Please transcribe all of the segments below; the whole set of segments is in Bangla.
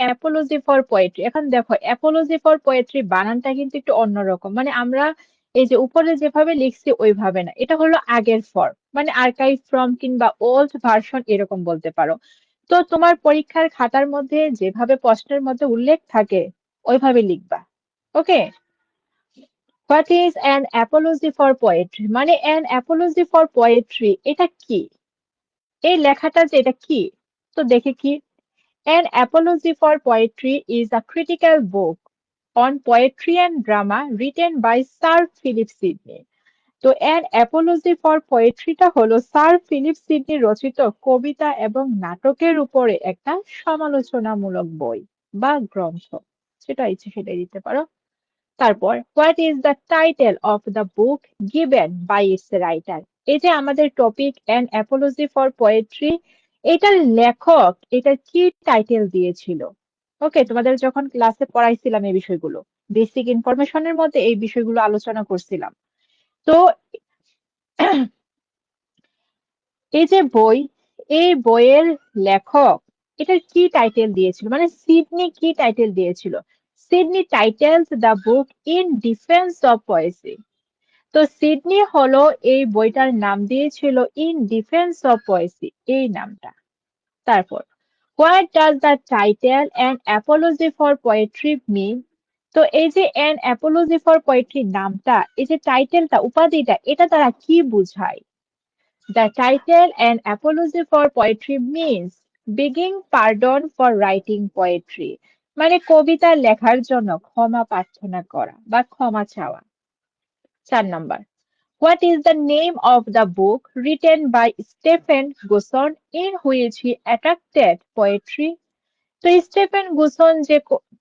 Apology for poetry. এখন দেখো অ্যাপোলজি ফর পোয়েট্রি বানানটা কিন্তু একটু অন্যরকম, মানে আমরা এই যে উপরে যেভাবে লিখছি ওইভাবে না, এটা হলো আগের ফর্ম, মানে আর্কাইভ ফ্রম কিংবা ওল্ড ভার্সন এরকম বলতে পারো। তো তোমার পরীক্ষার খাতার মধ্যে যেভাবে প্রশ্নের মধ্যে উল্লেখ থাকে ওইভাবে লিখবা। Okay. What is an apology for poetry, মানে অ্যান অ্যাপোলজি ফর পোয়েট্রি এটা কি, এই লেখাটা যে এটা কি। তো দেখে কি, An Apology for Poetry is a critical book on poetry and drama written by Sir Philip Sidney. তো An Apology for Poetry টা হলো স্যার ফিলিপ সিডনি রচিত কবিতা এবং নাটকের উপরে একটা সমালোচনামূলক বই বা গ্রন্থ, সেটা ইচ্ছে সেটাই দিতে পারো। তারপর what is the title of the book given by its writer, এই যে আমাদের topic an apology for poetry, এটার লেখক এটা কি টাইটেল দিয়েছিল। ওকে, তোমাদের যখন ক্লাসে পড়াইছিলাম এই বিষয়গুলো, বেসিক ইনফরমেশনের মধ্যে এই বিষয়গুলো আলোচনা করছিলাম। তো এই যে বই, এই বইয়ের লেখক এটার কি টাইটেল দিয়েছিল, মানে সিডনি কি টাইটেল দিয়েছিল। Sidney titles the book in defence of poesy. তো সিডনি হলো এই বইটার নাম দিয়েছিল ইন ডিফেন্স অফ পয়েসি, এই নামটা। তারপর what does the title an apology for poetry mean, তো এই যে অ্যান অ্যাপোলজি ফর পোয়েট্রি নামটা, এই যে টাইটেলটা উপাধিটা, এটা দ্বারা কি বোঝায়। The title An Apology for Poetry means begging pardon for writing poetry, মানে কবিতা লেখার জন্য ক্ষমা প্রার্থনা করা বা ক্ষমা চাওয়া। 4 নম্বর, What is the name of the book written by Stephen Gusson in which he attracted poetry? তো স্টেফেন গুসন যে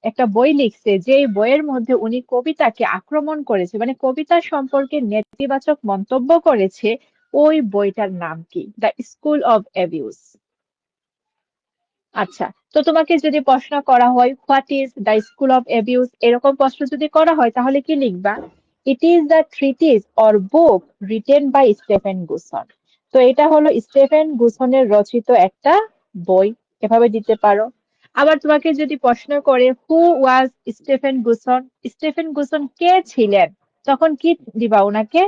একটা বই লিখছে, যে বইয়ের মধ্যে উনি কবিতাকে আক্রমণ করেছে, মানে কবিতা সম্পর্কে নেতিবাচক মন্তব্য করেছে, ওই বইটার নাম কি। The school of abuse. আচ্ছা, তো তোমাকে যদি প্রশ্ন করা হয় what is the school of abuse, এরকম প্রশ্ন যদি করা হয় তাহলে কি লিখবা। It is the treatise or book written by Stephen Gosson. তো এটা হলো স্টেফেন গুসনের রচিত একটা বই, এভাবে দিতে পারো। আবার তোমাকে যদি প্রশ্ন করে হু ওয়াজ স্টেফেন গুসন, স্টেফেন গুসন কে ছিলেন, তখন কি দিবা ওনাকে।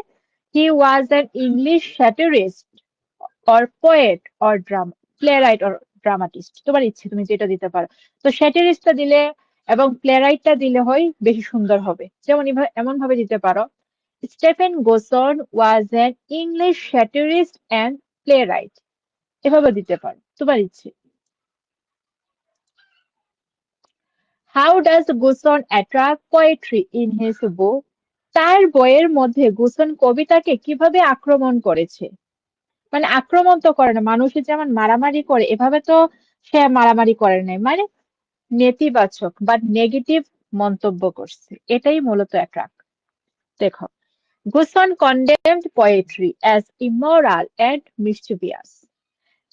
He was an English satirist or poet or drama playwright or dramatist, তোমার ইচ্ছে তুমি যেটা দিতে পারো। তো স্যাটিরিস্টটা দিলে এবং প্লেরাইটটা দিলে হয় বেশি সুন্দর হবে, যেমন এমন ভাবে দিতে পারো, Stephen Gosson was an English satirist and playwright, এভাবে দিতে পারো, তোমার ইচ্ছে। How does Gosson attract poetry in his book, তার বইয়ের মধ্যে গুসন কবিতাকে কিভাবে আক্রমণ করেছে, মানে আক্রমণ তো করে না, মানুষের যেমন মারামারি করে এভাবে তো সে মারামারি করে নাই, মানে নেতিবাচক বা নেগেটিভ মন্তব্য করছে, এটাই মূলত অ্যাট্রাক্ট। দেখো, Gosson condemned poetry as immoral and mischievous.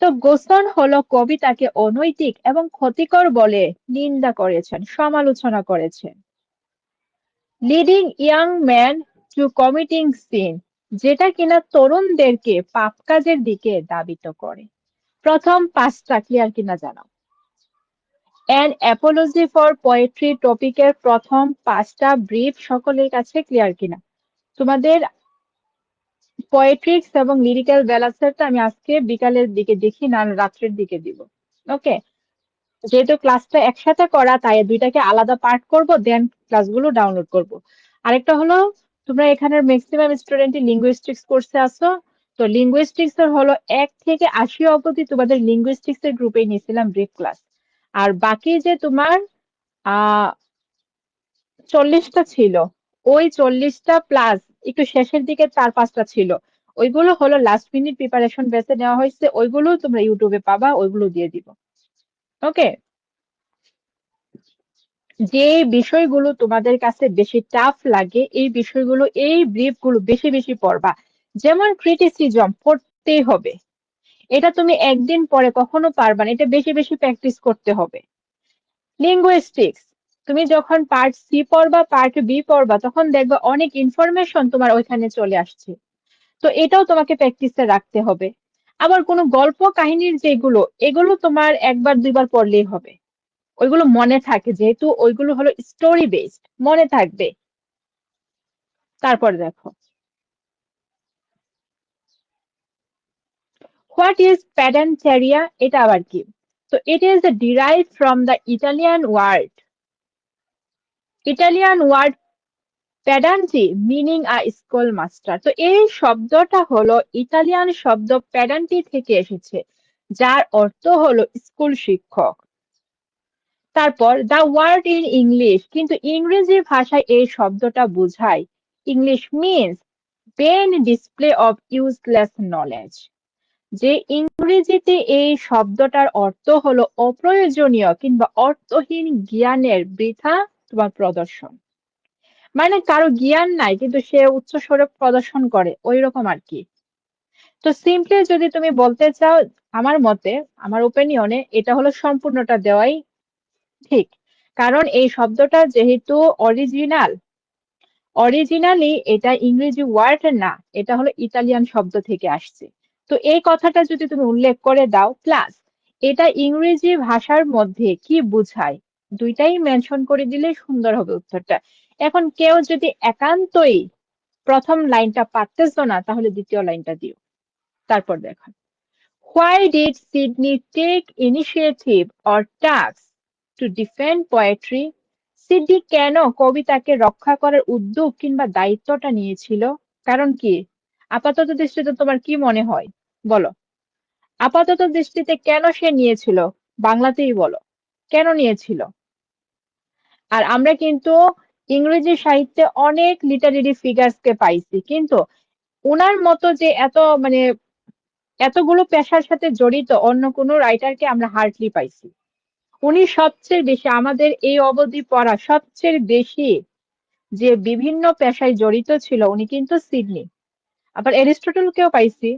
তো গোসন হলো কবিতাকে অনৈতিক এবং ক্ষতিকর বলে নিন্দা করেছেন, সমালোচনা করেছেন। Leading young man to committing sin, যেটা কিনা তরুণদেরকে পাপ কাজের দিকে ধাবিত করে। প্রথম 5টা ক্লিয়ার কিনা জানাও। অ্যান অ্যাপোলজি ফর পোয়েট্রি টপিকের প্রথম 5টা ব্রিফ সকলের কাছে ক্লিয়ার কিনা। তোমাদের পোয়েট্রিক্স এবং লিরিক্যাল ব্যালান্সেরটা আমি আজকে বিকালের দিকে দেখি, না রাত্রের দিকে দিব। ওকে, যেহেতু ক্লাসটা একসাথে করা তাই দুইটাকে আলাদা পার্ট করব, দেন ক্লাসগুলো ডাউনলোড করব। আরেকটা হলো, তোমরা এখানের ম্যাক্সিমাম স্টুডেন্টই লিঙ্গুইস্টিক্স কোর্সে আসো, তো লিঙ্গুইস্টিক্স এর হলো 1 থেকে 80 অবধি তোমাদের লিঙ্গুইস্টিক্স এর গ্রুপে নিয়েছিলাম ব্রিফ ক্লাস। আর বাকি যে তোমার 40টা ছিল, ওই 40টা প্লাস একটু শেষের দিকে 4-5টা ছিল, ওইগুলো হলো লাস্ট মিনিট প্রিপারেশন বেসে নেওয়া হয়েছে, ওইগুলো তোমরা ইউটিউবে পাবা, ওইগুলো দিয়ে দিব। ওকে, যে বিষয়গুলো তোমাদের কাছে বেশি টাফ লাগে এই বিষয়গুলো, এই ব্রিফ গুলো বেশি বেশি পড়বা। যেমন ক্রিটিসিজম পড়তেই হবে, এটা তুমি একদিন পরে কখনো পারবা না, এটা বেশি বেশি প্র্যাকটিস করতে হবে। লিঙ্গুইস্টিক্স, তুমি যখন পার্ট সি পড়বা, পার্ট বি পড়বা, তখন দেখবা অনেক ইনফরমেশন তোমার ওইখানে চলে আসছে, তো এটাও তোমাকে প্র্যাকটিসে রাখতে হবে। আবার কোনো গল্প কাহিনীর যেগুলো, এগুলো তোমার একবার দুইবার পড়লেই হবে। ওইগুলো মনে থাকে, যেহেতু ওইগুলো হলো স্টোরি বেসড, মনে থাকবে। তারপর দেখো, হোয়াট ইজ প্যাডান্টেরিয়া, এটা আবার কি? তো it is derive from the Italian word pedante meaning a school master. তো এই শব্দটা হলো ইতালিয়ান শব্দ প্যাডান্টি থেকে এসেছে, যার অর্থ হলো স্কুল শিক্ষক। তারপর দ্য ওয়ার্ড ইন ইংলিশ, কিন্তু ইংরেজি ভাষায় এই শব্দটা বোঝায় English means vain display of useless knowledge. যে ইংরেজিতে এই শব্দটার অর্থ হলো অপ্রয়োজনীয় কিংবা অর্থহীন জ্ঞানের বৃথা তোমার প্রদর্শন। মানে কারো জ্ঞান নাই কিন্তু সে উচ্চ স্বরে প্রদর্শন করে, ওই রকম আর কি। তো সিম্পলি যদি তুমি বলতে চাও, আমার মতে, আমার ওপিনিয়নে, এটা হলো সম্পূর্ণটা দেওয়াই ঠিক। কারণ এই শব্দটা যেহেতু অরিজিনাল, অরিজিনালি এটা ইংরেজি ওয়ার্ড না, এটা হলো ইতালিয়ান শব্দ থেকে আসছে। তো এই কথাটা যদি তুমি উল্লেখ করে দাও, প্লাস এটা ইংরেজি ভাষার মধ্যে কি বোঝায়, দুইটাই মেনশন করে দিলে সুন্দর হবে উত্তরটা। এখন কেউ যদি একান্তই প্রথম লাইনটা পারতেছো না, তাহলে দ্বিতীয় লাইনটা দিও। তারপর দেখো, why did Sidney take initiative or task to defend poetry, Sidney কেন কবিতাকে রক্ষা করার উদ্যোগ কিংবা দায়িত্বটা নিয়েছিল? কারণ কি? আপাতত দৃষ্টিতে তোমার কি মনে হয়, বলো? আপাতত দৃষ্টিতে কেন সে নিয়েছিল? বাংলাতেই বলো, কেন নিয়েছিল? আর আমরা কিন্তু ইংরেজি সাহিত্যে অনেক লিটারেরি ফিগার্স কে পাইছি, কিন্তু উনার মতো যে এত মানে এতগুলো পেশার সাথে জড়িত অন্য কোনো রাইটারকে আমরা হার্ডলি পাইছি। উনি সবচেয়ে বেশি, আমাদের এই অবধি পড়া সবচেয়ে বেশি যে বিভিন্ন পেশায় জড়িত ছিল উনি কিন্তু সিডনি। আবার অ্যারিস্টটলকেও পাইছি।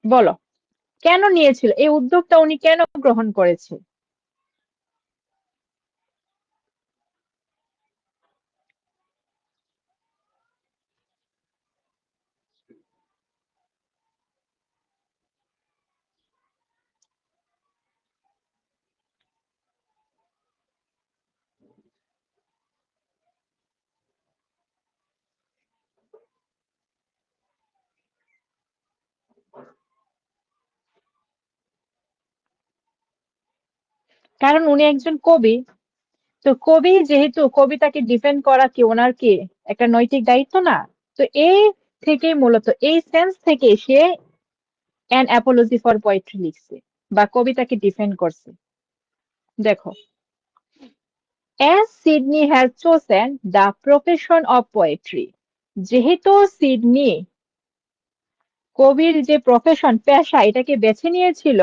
বলো, কেন নিয়েছিল এই উদ্যোগটা, উনি কেন গ্রহণ করেছে? কারণ উনি একজন কবি। তো কবি যেহেতু, কবিতাকে ডিফেন্ড করা কি ওনার কি একটা নৈতিক দায়িত্ব না? তো এই থেকে মূলত এই সেন্স থেকে সে অ্যান অ্যাপোলজি ফর পোয়েট্রি লিখছে বা কবিতাকে ডিফেন্ড করছে। দেখো, as Sydney has chosen the profession of poetry, যেহেতু সিডনি কবির যে প্রফেশন, পেশা, এটাকে বেছে নিয়েছিল,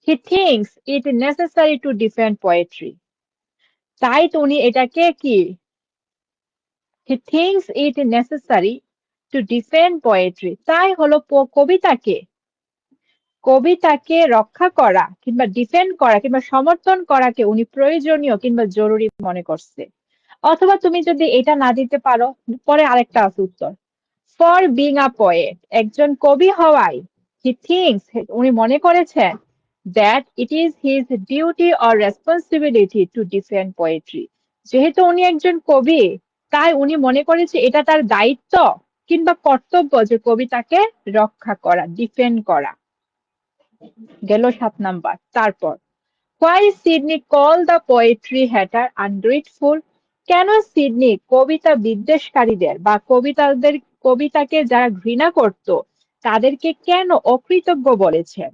he thinks it necessary to defend poetry, তাই তো উনি এটাকে কি, he thinks it necessary to defend poetry, তাই হলো কবিতাকে, কবিতাকে রক্ষা করা কিংবা ডিফেন্ড করা কিংবা সমর্থন করাকে উনি প্রয়োজনীয় কিংবা জরুরি মনে করছে। অথবা তুমি যদি এটা না দিতে পারো, পরে আরেকটা আছে উত্তর, ফর বিং আ পোয়েট, একজন কবি হওয়ায়, হি থিংস, উনি মনে করেছেন, that it is his duty or responsibility to defend poetry, যেহেতু উনি একজন কবি, তাই উনি মনে করেছে এটা তার দায়িত্ব কিংবা কর্তব্য যে কবিতাকে রক্ষা করা, ডিফেন্ড করা। গেল 7 নাম্বার। তারপর, why Sydney call the poetry Hatter ungrateful, কেন সিডনি কবিতা বিদ্বেষকারীদের বা কবিতাকে যারা ঘৃণা করত তাদেরকে কেন অকৃতজ্ঞ বলেছেন?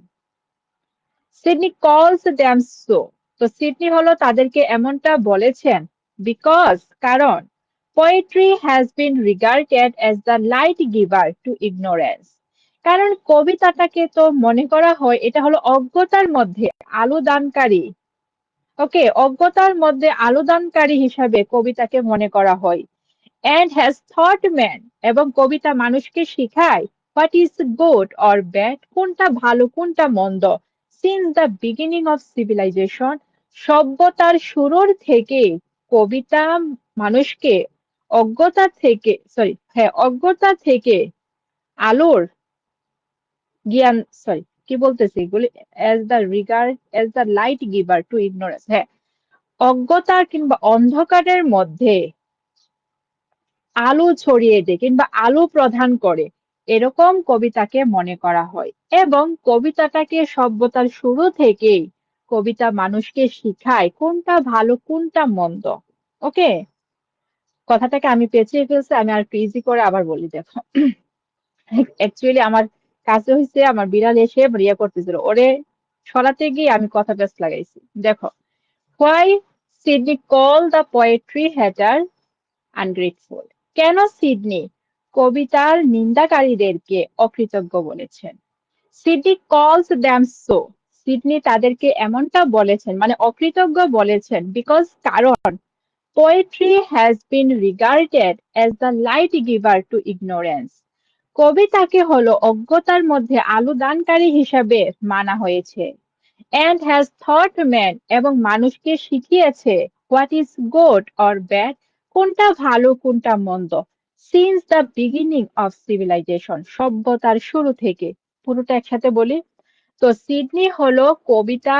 সিডনি কলস দ্যাম সো, তো সিডনি হলো তাদেরকে এমনটা বলেছেন, বিকজ, কারণ, poetry has been regarded as the light giver to ignorance, কারণ কবিতাটাকে তো মনে করা হয় এটা হলো অজ্ঞতার মধ্যে আলো দানকারী। ওকে, অজ্ঞতার মধ্যে আলোদানকারী হিসাবে কবিতাকে মনে করা হয়। অ্যান্ড হ্যাজ থট ম্যান, এবং কবিতা মানুষকে শিখায় what is good or bad, কোনটা ভালো কোনটা মন্দ, since the beginning of civilization, সভ্যতার শুরুর থেকে কবিতা মানুষকে অজ্ঞতা থেকে আলোর জ্ঞান, সরি, কি বলতেছি এগুলি, as the light giver to ignorance. হ্যাঁ, অজ্ঞতার কিংবা অন্ধকারের মধ্যে আলো ছড়িয়ে দেয় কিংবা আলো প্রদান করে, এরকম কবিতাকে মনে করা হয়। এবং কবিতাটাকে সভ্যতার শুরু থেকেই কবিতা মানুষকে শিখায় কোনটা ভালো কোনটা মন্দ। ওকে, কথাটাকে আমি পেঁচিয়ে ফেলছি, আমি আর একটু ইজি করে আবার বলি। দেখো, অ্যাকচুয়ালি আমার কাছে হয়েছে আমার বিড়াল এসে ইয়ে করতেছিল, ওরে সরাতে গিয়ে আমি কথা পেঁচ লাগাইছি। দেখো, why Sydney call the poetry Hatter ungrateful. কেন সিডনি কবিতার নিন্দাকারীদেরকে অকৃতজ্ঞ বলেছেন? সিডনি কলস দ্যাম সো, সিডনি তাদেরকে এমনটা বলেছেন মানে অকৃতজ্ঞ বলেছেন, বিকজ কারণ poetry has been regarded as the light giver to ignorance, কবিতাকে হলো অজ্ঞতার মধ্যে আলো দানকারী হিসাবে মানা হয়েছে। and has taught man, এবং মানুষকে শিখিয়েছে what is good or bad, কোনটা ভালো কোনটা মন্দ, since the beginning of civilization, সভ্যতার শুরু থেকে। পুরোটা একসাথে বলি। তো সিডনি হলো কবিতা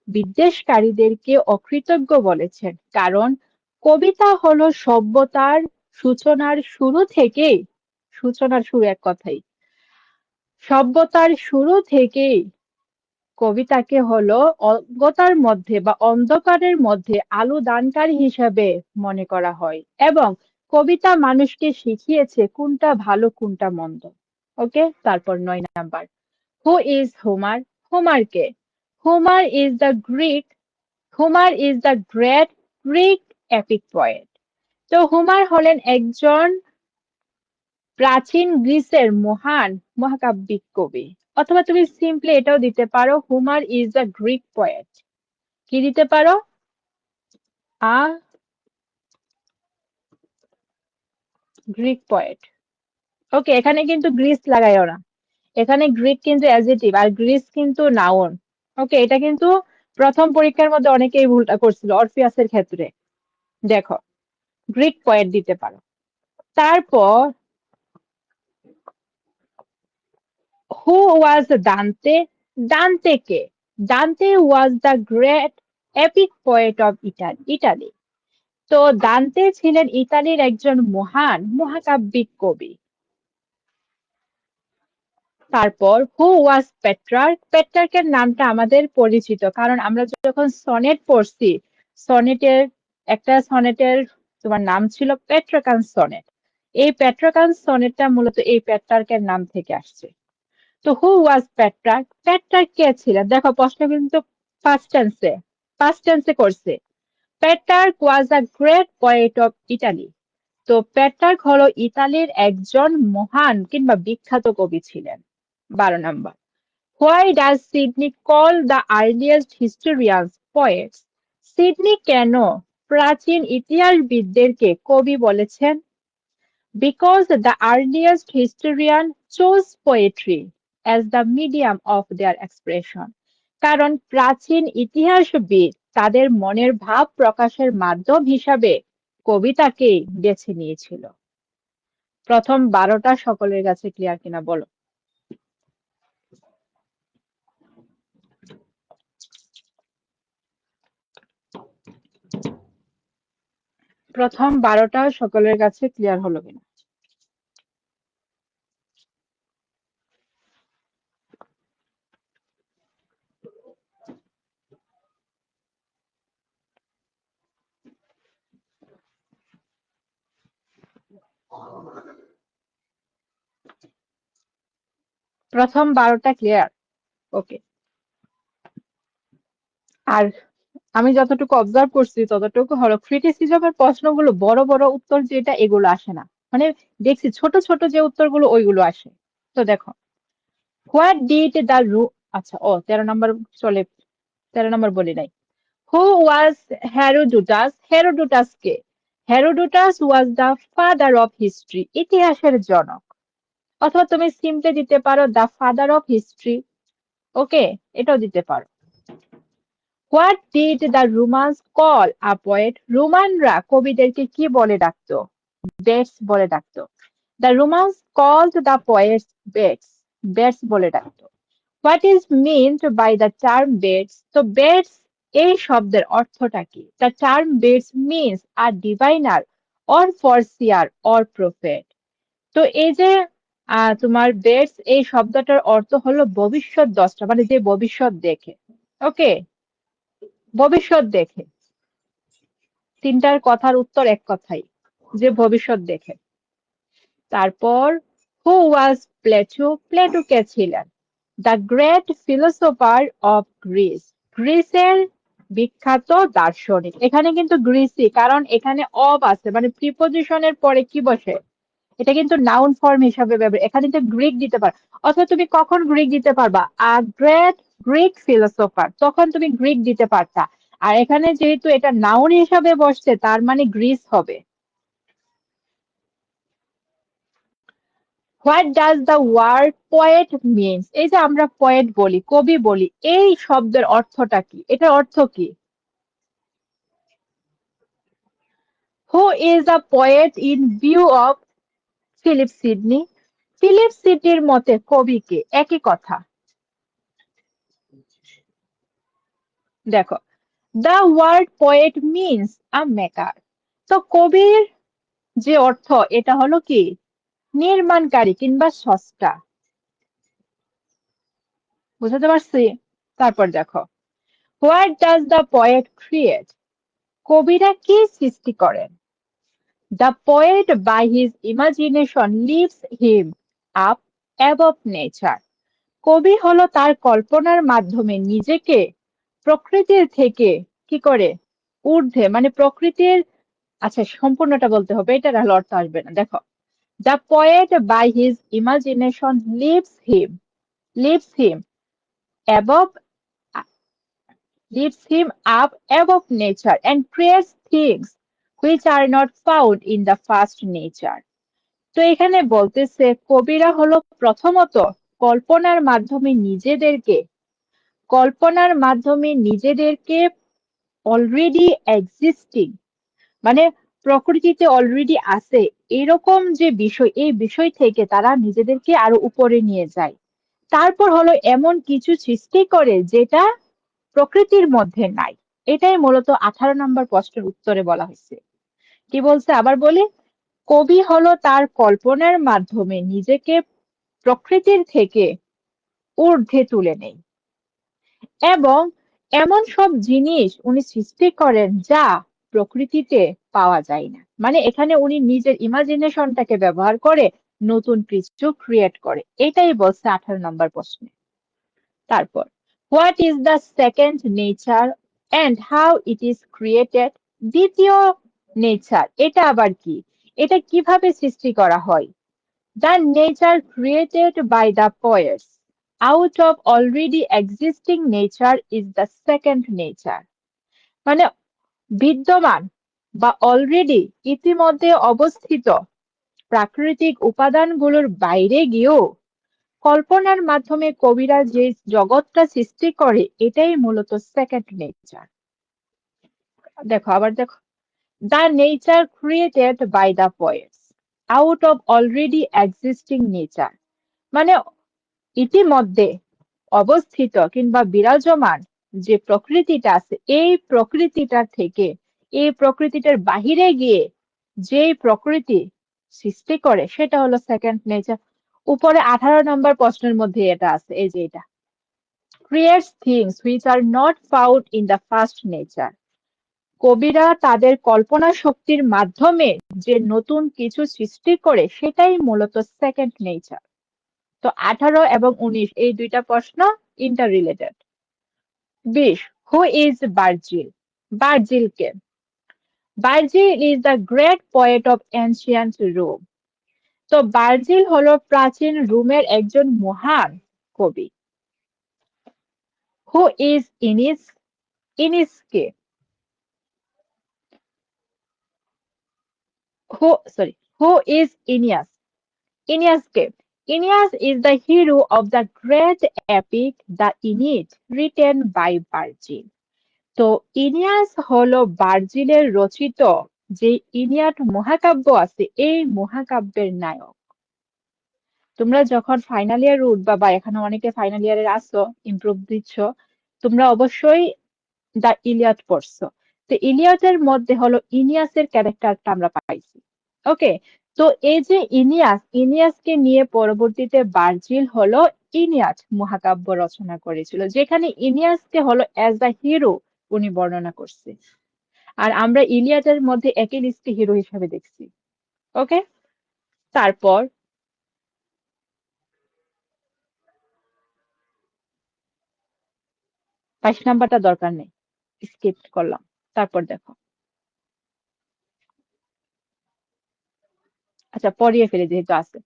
বিদ্বেষকারীদেরকে অকৃতজ্ঞ বলেছেন, কারণ কবিতা হলো সভ্যতার সূচনার শুরু থেকেই, সূচনার শুরু এক কথাই, সভ্যতার শুরু থেকেই কবিতাকে হলো অজ্ঞতার মধ্যে বা অন্ধকারের মধ্যে আলো দানকারী হিসাবে মনে করা হয়। এবং কবিতা মানুষকে শিখিয়েছে কোনটা ভালো কোনটা মন্দ। ওকে, তারপর 9 number, who is Homer? Homer K? Homer is the Greek, Homer is the great Greek epic poet. তো হোমার হলেন একজন প্রাচীন গ্রিসের মহান মহাকাব্যিক কবি। অথবা তুমি সিম্পলি এটাও দিতে পারো, Homer is the Greek poet. কি দিতে পারো? আ গ্রিক পোয়েট। ওকে, এখানে কিন্তু গ্রিস লাগাইও না, এখানে গ্রিক কিন্তু অ্যাডজেক্টিভ আর গ্রিস কিন্তু নাউন। ওকে, এটা কিন্তু প্রথম পরীক্ষার মধ্যে অনেকেই ভুলটা করছিল অরফিয়াসের ক্ষেত্রে। দেখো, গ্রিক পোয়েট দিতে পারো। তারপর হু ওয়াজ দান্তে? দান্তে কে? Dante was the great epic poet of Italy. তো দান্তে ছিলেন ইতালির একজন মহান মহাকাব্যিক কবি। তারপর হু ওয়াজ পেট্রার্ক? পেট্রার্কের নামটা আমাদের পরিচিত, কারণ আমরা যখন সনেট পড়ছি, সনেটের একটা সনেটের তোমার নাম ছিল পেট্রাকান সনেট। এই পেট্রাকান সনেটটা মূলত এই পেট্রার্কের নাম থেকে আসছে। তো হু ওয়াজ পেট্রার্ক? পেট্রার্ক কে ছিলেন? দেখো, প্রশ্ন কিন্তু ফার্স্ট টেন্সে করছে। Petrarch was a great poet of Italy. তো পেট্রার্ক হলো ইতালির একজন মহান কিংবা বিখ্যাত কবি ছিলেন। 12 number, why does Sidney call the earliest historians poets? Sidney কেন প্রাচীন ইতিহাসবিদদেরকে কবি বলেছেন? Because the earliest historian chose poetry as the medium of their expression, কারণ প্রাচীন ইতিহাসবিদ তাদের মনের ভাব প্রকাশের মাধ্যম হিসাবে কবিতাকেই বেছে নিয়েছিল। প্রথম 12টা সকলের কাছে ক্লিয়ার কিনা বলো? প্রথম 12টা সকলের কাছে ক্লিয়ার হলো কিনা? প্রথম 12টা ক্লিয়ার? ওকে। আর আমি যতটুকু অবজার্ভ করছি ততটুকু হলো ক্রিটিসিজমের প্রশ্নগুলো বড় বড় উত্তর যেটা এগুলো আসে না, মানে দেখছি ছোট ছোট যে উত্তরগুলো ওইগুলো আসে। তো দেখো, হোয়াট ডিড দ্য আচ্ছা, ও 13 নম্বর চলে, 13 নম্বর বলি নাই। Who was Herodotus? হেরোডোটাস কে? Herodotus was the father of history, ইতিহাসের জনক। অথবা তুমি সিম্পলি দিতে পারো the father of history. Okay, এটাও দিতে পারো। What did the Romans call a poet? রোমানরা কবিদেরকে কি বলে ডাকতো? বেটস বলে ডাকতো। The Romans called the poets vates, vates বলে ডাকতো। What is meant by the term vates? তো বেডস এই শব্দের অর্থটা কি? The term beds means a diviner or foreseer or prophet. তো এই যে তোমার বেডস এই শব্দটার অর্থ হলো ভবিষ্যৎ দ্রষ্টা, মানে যে ভবিষ্যৎ দেখে। ওকে, ভবিষ্যৎ দেখে। তিনটার কথার উত্তর এক কথাই, যে ভবিষ্যৎ দেখে। তারপর হু ওয়াজ প্লেটো? প্লেটো কে ছিলেন? The great philosopher of Greece. গ্রিসের বিখ্যাত দার্শনিক। এখানে কিন্তু গ্রিসই, কারণ এখানে অব আছে, মানে প্রিপোজিশনের পরে কি বসে? এটা কিন্তু নাউন ফর্ম হিসাবে ব্যবহার। এখানে তো গ্রিক দিতে পার, অথবা তুমি কখন গ্রিক দিতে পারবা? আ গ্রেট গ্রিক ফিলোসোফার, তখন তুমি গ্রিক দিতে পারতা। আর এখানে যেহেতু এটা নাউন হিসাবে বসছে, তার মানে গ্রিস হবে। What does the word poet means? এই যে আমরা পোয়েট বলি, কবি বলি, এই শব্দের অর্থটা কি? এটার অর্থ কি? Who is a poet in view of Philip Sidney? Philip সিডনির মতে কবিকে, একই কথা। দেখো, the word poet means a maker. তো কবির যে অর্থ, এটা হলো কি? নির্মাণকারী কিংবা স্রষ্টা। বুঝতে পারছি? তারপর দেখো, what does the poet create? কবিরা কি সৃষ্টি করেন? The poet by his imagination lifts him up above nature. কবি হলো তার কল্পনার মাধ্যমে নিজেকে প্রকৃতির থেকে কি করে ঊর্ধ্বে, মানে প্রকৃতির, আচ্ছা সম্পূর্ণটা বলতে হবে, এটা তাহলে অর্থ আসবে না। দেখো, the poet by his imagination lifts him above lifts him up above nature and creates things which are not found in the first nature. তো এখানে বলতেছে কবিরা হলো প্রথমত কল্পনার মাধ্যমে নিজেদেরকে অলরেডি এক্সিস্টিং, মানে প্রকৃতিতে অলরেডি আছে এরকম যে বিষয়, এই বিষয় থেকে তারা নিজেদেরকে আরো উপরে নিয়ে যায়। তারপর হলো এমন কিছু সৃষ্টি করে যেটা প্রকৃতির মধ্যে নাই। এটাই মূলত 18 নম্বর প্রশ্নের উত্তরে বলা হয়েছে। কি বলছে আবার বলি? কবি হলো তার কল্পনার মাধ্যমে নিজেকে প্রকৃতির থেকে ঊর্ধ্বে তুলে নেয় এবং এমন সব জিনিস উনি সৃষ্টি করেন যা প্রকৃতিতে পাওয়া যায় না। মানে এখানে উনি নিজের ইমাজিনেশনটাকে ব্যবহার করে নতুন কিছু ক্রিয়েট করে। এটাই বলছে 18 নম্বর প্রশ্নে। তারপর, what is the second nature and how it is created? দ্বিতীয় নেচার এটা আবার কি? এটা কিভাবে সৃষ্টি করা হয়? The nature created by the poets out of already existing nature is the second nature. মানে বিদ্যমান বা অলরেডি ইতিমধ্যে অবস্থিত প্রাকৃতিক উপাদানগুলোর বাইরে গিয়েও কল্পনার মাধ্যমে কবিরা যে জগৎটা সৃষ্টি করে, এটাই মূলত সেকেন্ড নেচার। দেখো আবার দেখো, the nature created by the poets out of already existing nature, মানে ইতিমধ্যে অবস্থিত কিংবা বিরাজমান যে প্রকৃতিটা আছে, এই প্রকৃতিটার বাহিরে গিয়ে যে প্রকৃতি সৃষ্টি করে সেটা হলো সেকেন্ড নেচার। উপরে 18 নম্বর প্রশ্নের মধ্যে এটা আছে, এই যে এটা creates things which are not found in the first nature. কবিরা তাদের কল্পনা শক্তির মাধ্যমে যে নতুন কিছু সৃষ্টি করে সেটাই মূলত সেকেন্ড নেচার। তো 18 এবং 19 এই দুইটা প্রশ্ন interrelated. 20, who is Virgil? Virgil কে? Virgil is the great poet of ancient Rome. তো ভার্জিল হলো প্রাচীন রোমের একজন মহান কবি। Who is Aeneas? ইনিস কে? Who is Aeneas? ইনিয়াস কে? Aeneas is the hero of the great epic The Aeneid written by Virgil. তো ইনিয়াস হলো ভার্জিলের রচিত যে ইনিয়াড মহাকাব্য আছে, এই মহাকাব্যের নায়ক। তোমরা যখন ফাইনাল ইয়ার উঠবা বা এখানে অনেকে ফাইনাল ইয়ারে আসো, ইমপ্রুভ দিচ্ছ, তোমরা অবশ্যই দ্য ইলিয়াড পড়ছো। তো ইলিয়াডের মধ্যে হলো ইনিয়াসের ক্যারেক্টারটা আমরা পাইছি। ওকে, তো এই যে ইনিয়াসকে নিয়ে পরবর্তীতে ভার্জিল হলো ইনিয়াড মহাকাব্য রচনা করেছিল, যেখানে ইনিয়াসকে হলো অ্যাজ দ্য হিরো উনি বর্ণনা করছে। আর আমরা ইলিয়াডের মধ্যে অ্যাকিলিসকে হিরো হিসেবে দেখছি। ওকে, তারপর 22 নাম্বারটা দরকার নেই, স্কিপ করলাম। তারপর দেখো, আচ্ছা পড়িয়ে ফেলে যেহেতু আছে।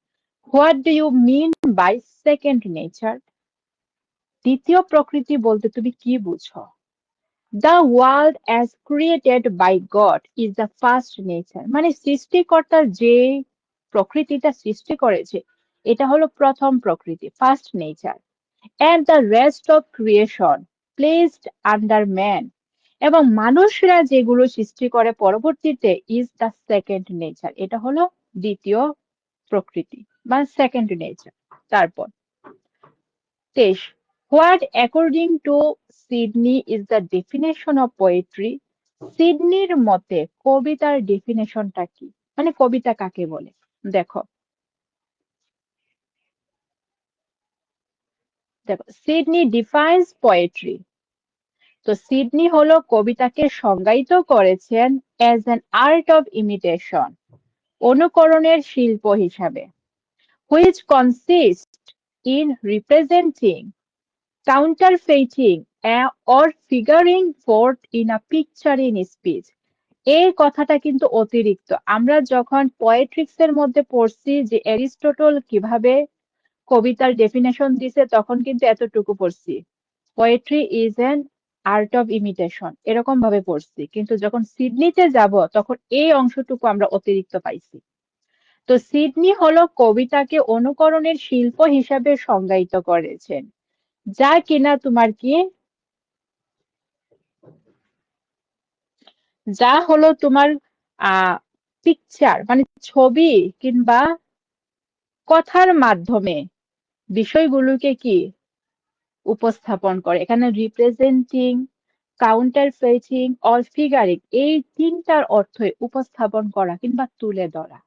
What do you mean by second nature? দ্বিতীয় প্রকৃতি বলতে তুমি কি বুঝো? The world as created by God is the first nature, মানে সৃষ্টিকর্তা যে প্রকৃতিটা সৃষ্টি করেছে এটা হলো প্রথম প্রকৃতি, first nature. And the rest of creation placed under man, এবং মানুষরা যেগুলো সৃষ্টি করে পরবর্তীতে ইজ দ্য সেকেন্ড নেচার, এটা হলো দ্বিতীয় প্রকৃতি বা সেকেন্ড নেচার। তারপর 23, what according to Sidney is the definition of poetry? সিডনির মতে কবিতার ডেফিনেশনটা কি, মানে কবিতা কাকে বলে? দেখো, দেখো সিডনি ডিফাইন্স পোয়েট্রি। তো সিডনি হলো কবিতাকে সংজ্ঞায়িত করেছেন as an art of imitation, অনুকরণের শিল্প হিসাবে, which consists in representing, counterfeiting, or figuring forth in a picture in speech. এই কথাটা কিন্তু অতিরিক্ত। আমরা যখন পোয়েট্রিক্স এর মধ্যে পড়ছি যে অ্যারিস্টটল কিভাবে কবিতার ডেফিনেশন দিছে, তখন কিন্তু এতটুকু পড়ছি, poetry is an art of imitation, এরকম ভাবে পড়ছি। কিন্তু যখন সিডনিতে যাব তখন এই অংশটুকু আমরা অতিরিক্ত পাইছি। তো সিডনি হলো কবিতাকে অনুকরণের শিল্প হিসাবে সংজ্ঞায়িত করেছেন, যা কিনা তোমার কি, যা হলো তোমার পিকচার মানে ছবি কিংবা কথার মাধ্যমে বিষয়গুলোকে কি উপস্থাপন করে। এখানে representing, counter fetching, or figuring, এই তিনটার অর্থই উপস্থাপন করা কিংবা তুলে ধরা।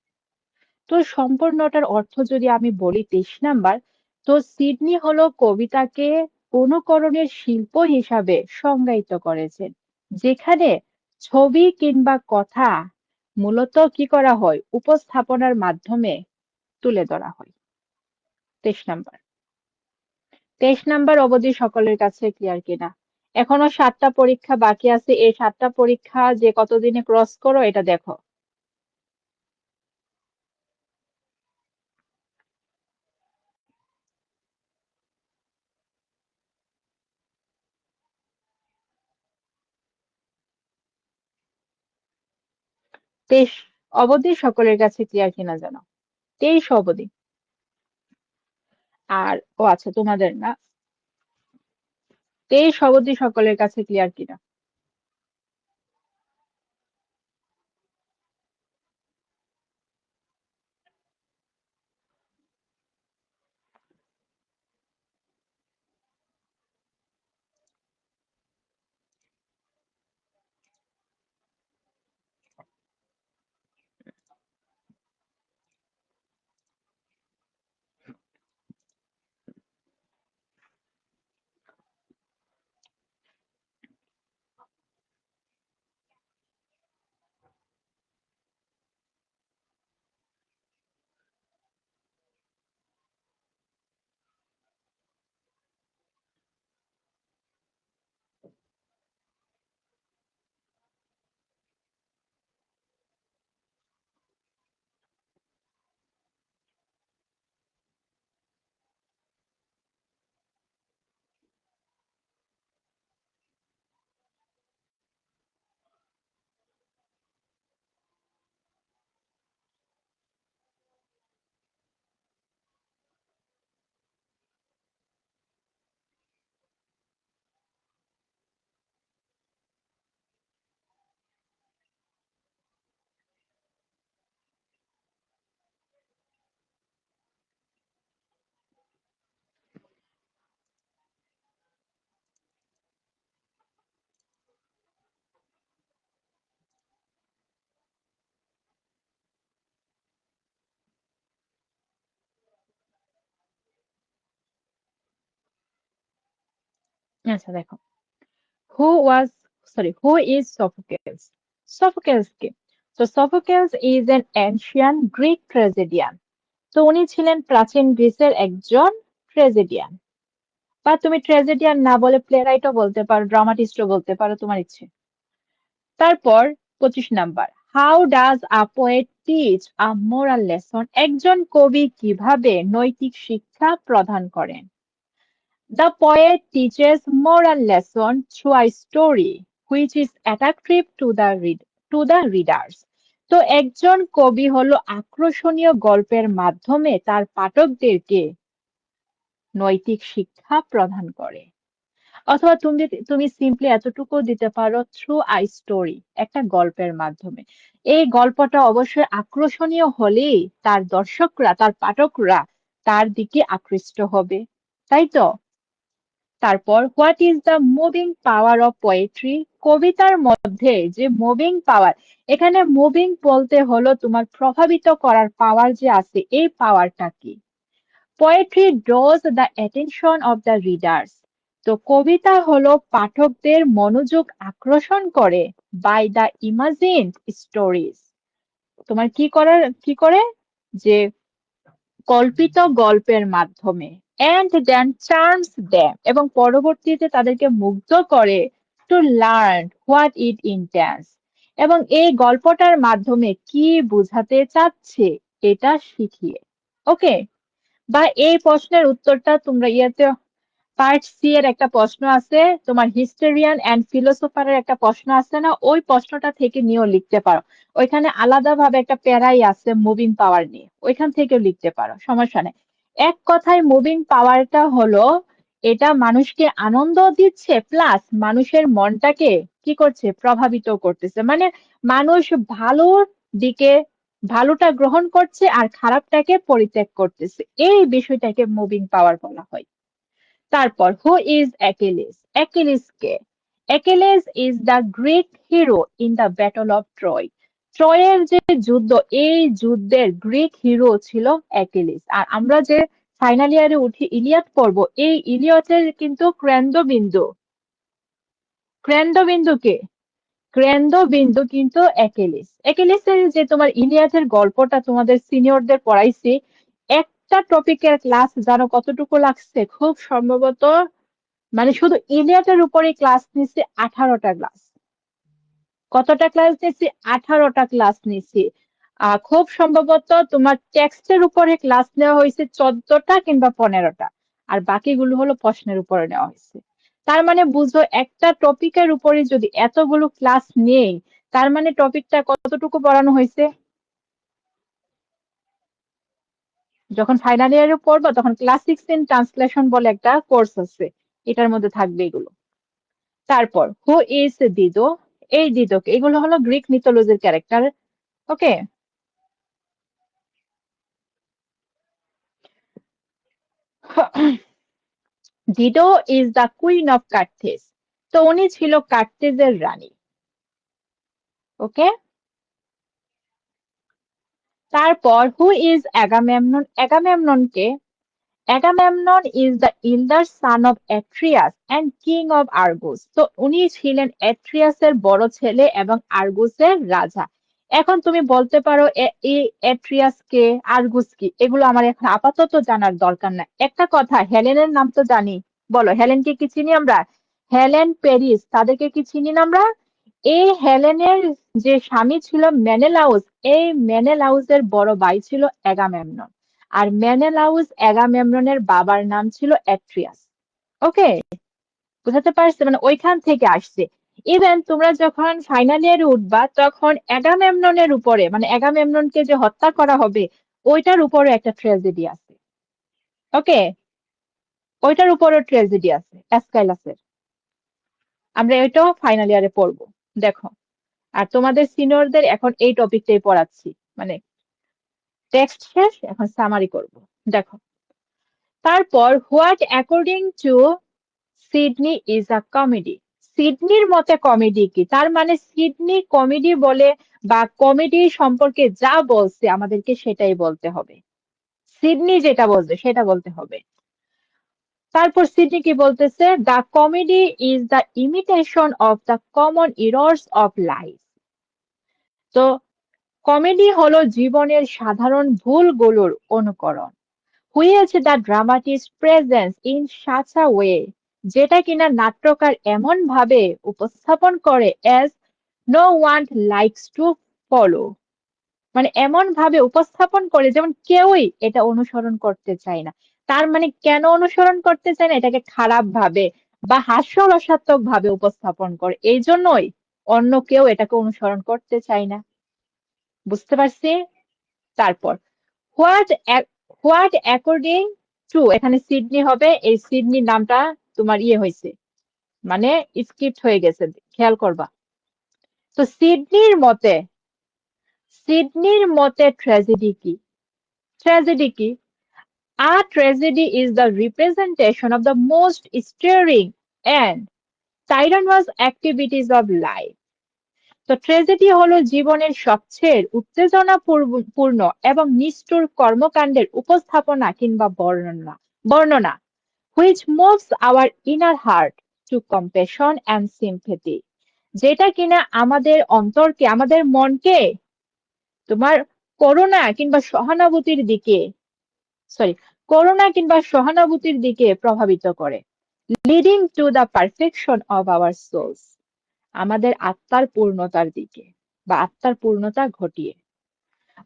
তো সম্পূর্ণটার অর্থ যদি আমি বলি 23 নাম্বার, তো সিডনি হলো কবিতাকে অনুকরণের শিল্প হিসাবে সংজ্ঞায়িত করেছেন, যেখানে ছবি কিংবা কথা মূলত কি করা হয়, উপস্থাপনার মাধ্যমে তুলে ধরা হয়। 23 নাম্বার, 23 নাম্বার অবধি সকলের কাছে ক্লিয়ার কিনা? এখনো 7টা পরীক্ষা বাকি আছে, এই 7টা পরীক্ষা যে কতদিনে ক্রস করো এটা দেখো। 23 অবধি সকলের কাছে ক্লিয়ার কিনা জানো? 23 অবধি। আর ও আচ্ছা, তোমাদের না, 23 অবধি সকলের কাছে ক্লিয়ার কিনা? আচ্ছা দেখো, হু ওয়াজ হু ইজ সফোকেলস? সফোকেলস কে? তো সফোকেলস ইজ এন এনশিয়ান গ্রিক ট্র্যাজেডিয়ান। তো উনি ছিলেন প্রাচীন গ্রিসের একজন ট্র্যাজেডিয়ান, বা তুমি ট্র্যাজেডিয়ান না বলে প্লেরাইটও বলতে পারো, ড্রামাটিস্টও বলতে পারো, তোমার ইচ্ছে। তারপর 25 number, how does a poet teach a moral lesson? একজন কবি কিভাবে নৈতিক শিক্ষা প্রদান করেন? The poet teaches moral lesson through a story which is attractive to the readers. তো একজন কবি হলো আকর্ষণীয় গল্পের মাধ্যমে তার পাঠকদেরকে নৈতিক শিক্ষা প্রদান করে। অথবা তুমি সিম্পলি এতটুকু দিতে পারো, থ্রু আই স্টোরি, একটা গল্পের মাধ্যমে। এই গল্পটা অবশ্যই আকর্ষণীয় হলেই তার দর্শকরা, তার পাঠকরা তার দিকে আকৃষ্ট হবে, তাই তো? তারপর, what is the moving power of poetry? কবিতার মধ্যে যে মুভিং পাওয়ার, এখানে মুভিং বলতে হলো তোমার প্রভাবিত করার পাওয়ার যে আছে, এই পাওয়ারটা কি? Poetry ড্রজ the attention of the readers. তো কবিতা হলো পাঠকদের মনোযোগ আকর্ষণ করে বাই দ্য ইমাজিনড স্টোরিজ। তোমার কি করে, যে কল্পিত গল্পের মাধ্যমে, and then charms them, এবং পরবর্তীতে তাদেরকে মুগ্ধ করে, to learn what it intends, এবং এই গল্পটার মাধ্যমে কি বোঝাতে চাচ্ছে এটা শিখিয়ে। ওকে, বা এই প্রশ্নের উত্তরটা তোমরা ইয়েতে পার্ট সি এর একটা প্রশ্ন আছে, তোমার হিস্টোরিয়ান এন্ড ফিলোসোফারের একটা প্রশ্ন আছে না, ওই প্রশ্নটা থেকে নিয়েও লিখতে পারো। ওইখানে আলাদাভাবে একটা প্যারাই আছে মুভিং পাওয়ার নিয়ে, ওইখান থেকেও লিখতে পারো, সমস্যা নেই। এক কথায় মুভিং পাওয়ারটা হলো, এটা মানুষকে আনন্দ দিচ্ছে, প্লাস মানুষের মনটাকে কি করছে, প্রভাবিত করতেছে। মানে মানুষ ভালোর দিকে, ভালোটা গ্রহণ করছে আর খারাপটাকে পরিত্যাগ করতেছে, এই বিষয়টাকে মুভিং পাওয়ার বলা হয়। তারপর, হু ইজ অ্যাকিলিস? অ্যাকিলিস কে? Achilles is the Greek hero in the battle of Troy. ট্রয়ের যে যুদ্ধ, এই যুদ্ধের গ্রিক হিরো ছিল অ্যাকিলিস। আর আমরা যে ফাইনাল ইয়ারে উঠি ইলিয়াড পড়বো, এই ইলিয়টের কিন্তু কেন্দ্রবিন্দু কে? কেন্দ্রবিন্দু কিন্তু অ্যাকিলিস। অ্যাকিলিসের যে তোমার ইলিয়াডের গল্পটা তোমাদের সিনিয়রদের পড়াইছি, একটা টপিকের ক্লাস জানো কতটুকু লাগছে? খুব সম্ভবত, মানে শুধু ইলিয়াটের উপরে ক্লাস নিছি 18টা ক্লাস। কতটা ক্লাস নিছি? 18টা ক্লাস নিছি। খুব সম্ভবত তোমার টেক্সটের উপরে ক্লাস নেওয়া হয়েছে 14টা কিংবা 15টা, আর বাকিগুলো হলো প্রশ্নের উপরে নেওয়া হয়েছে। তার মানে বুঝো, একটা টপিকের উপরে যদি এতগুলো ক্লাস নেই, তার মানে টপিকটা কতটুকু পড়ানো হয়েছে। যখন ফাইনাল ইয়ারে পড়বা তখন ক্লাসিক্স ইন ট্রান্সলেশন বলে একটা কোর্স আছে, এটার মধ্যে থাকবে এগুলো। তারপর, হু ইজ দিদো? এই দিদোকে, এগুলো হলো গ্রিক মিথোলজির character. Okay, Dido is the queen of Carthage. তো উনি ছিল কার্থেজের রানী। ওকে, তারপর, হু ইজ অ্যাগামেমনন? অ্যাগামেমননকে? Agamemnon is the elder son of Atreus and king of Argos. তো উনি ছিলেন অ্যাট্রিয়াসের বড় ছেলে এবং আর্গুসের রাজা। এখন তুমি বলতে পারো, এই অ্যাট্রিয়াস কে, আর্গুস কি, এগুলো আমার এখন আপাতত জানার দরকার নাই। একটা কথা, হেলেনের নাম তো জানি, বলো হেলেনকে কি চিনি আমরা? হেলেন, প্যারিস, তাদেরকে কি চিনি না আমরা? এই হেলেনের যে স্বামী ছিল মেনেলাউস, এই মেনেলাউসের বড় ভাই ছিল অ্যাগামেমনন। আর মেনেলাউস অ্যাগামেমননের বাবার নাম ছিল অ্যাট্রিয়াস। ওকে, বুঝাতে পারছে? মানে ওইখান থেকে আসছে। ইভেন তোমরা যখন ফাইনাল ইয়ারে উঠবা তখন অ্যাগামেমননের উপরে, মানে অ্যাগামেমননকে যে হত্যা করা হবে, ওইটার উপরে একটা ট্র্যাজেডি আছে। ওকে, ওইটার উপরে ট্র্যাজেডি আছে অ্যাসকাইলাসের। আমরা এটাও ফাইনাল ইয়ারে পড়বো, দেখো। আর তোমাদের সিনিয়রদের এখন এই টপিকটাই পড়াচ্ছি, মানে টেক্সট শেষ, এখন সামারি করব। দেখো, তারপর, what according to Sidney is a comedy? সিডনির মতে কমেডি কি? তার মানে সিডনি কমেডি বলে, বা কমেডি সম্পর্কে যা বলছে আমাদেরকে সেটাই বলতে হবে। সিডনি যেটা বলছে সেটা বলতে হবে। তারপর সিডনি কি বলতেছে, the comedy is the imitation of the common errors of life. তো কমেডি হলো জীবনের সাধারণ ভুলগুলোর অনুকরণ। Which the dramatist presents in such a way, যেটা কিনা নাট্যকার এমন ভাবে উপস্থাপন করে as no one likes to follow, মানে এমন ভাবে উপস্থাপন করে যেমন কেউই এটা অনুসরণ করতে চায় না। তার মানে কেন অনুসরণ করতে চায় না, এটাকে খারাপ ভাবে বা হাস্যরসাত্মক ভাবে উপস্থাপন করে, এই জন্যই অন্য কেউ এটাকে অনুসরণ করতে চায় না। বুঝতে পারছি? তারপর হোয়াট হোয়াট অ্যাকর্ডিং টু, এখানে সিডনি হবে, এই সিডনি নামটা তোমার ইয়ে হয়েছে, মানে স্কিপ্ট হয়ে গেছে, খেয়াল করবা। তো সিডনির মতে ট্র্যাজেডি কি? ট্র্যাজেডি কি? A tragedy is the representation of the most stirring and tyrannous activities of life. তো ট্র্যাজেডি হলো জীবনের সবচেয়ে উত্তেজনাপূর্ণ এবং নিষ্ঠুর কর্মকাণ্ডের উপস্থাপনা কিংবা বর্ণনা which moves our inner heart to compassion and sympathy, যেটা কিনা আমাদের অন্তরকে, আমাদের মনকে তোমার করুণা কিংবা সহানুভূতির দিকে সরি করুণা কিংবা সহানুভূতির দিকে প্রভাবিত করে, leading to the perfection of our souls, আমাদের আত্মার পূর্ণতার দিকে বা আত্মার পূর্ণতা ঘটিয়ে।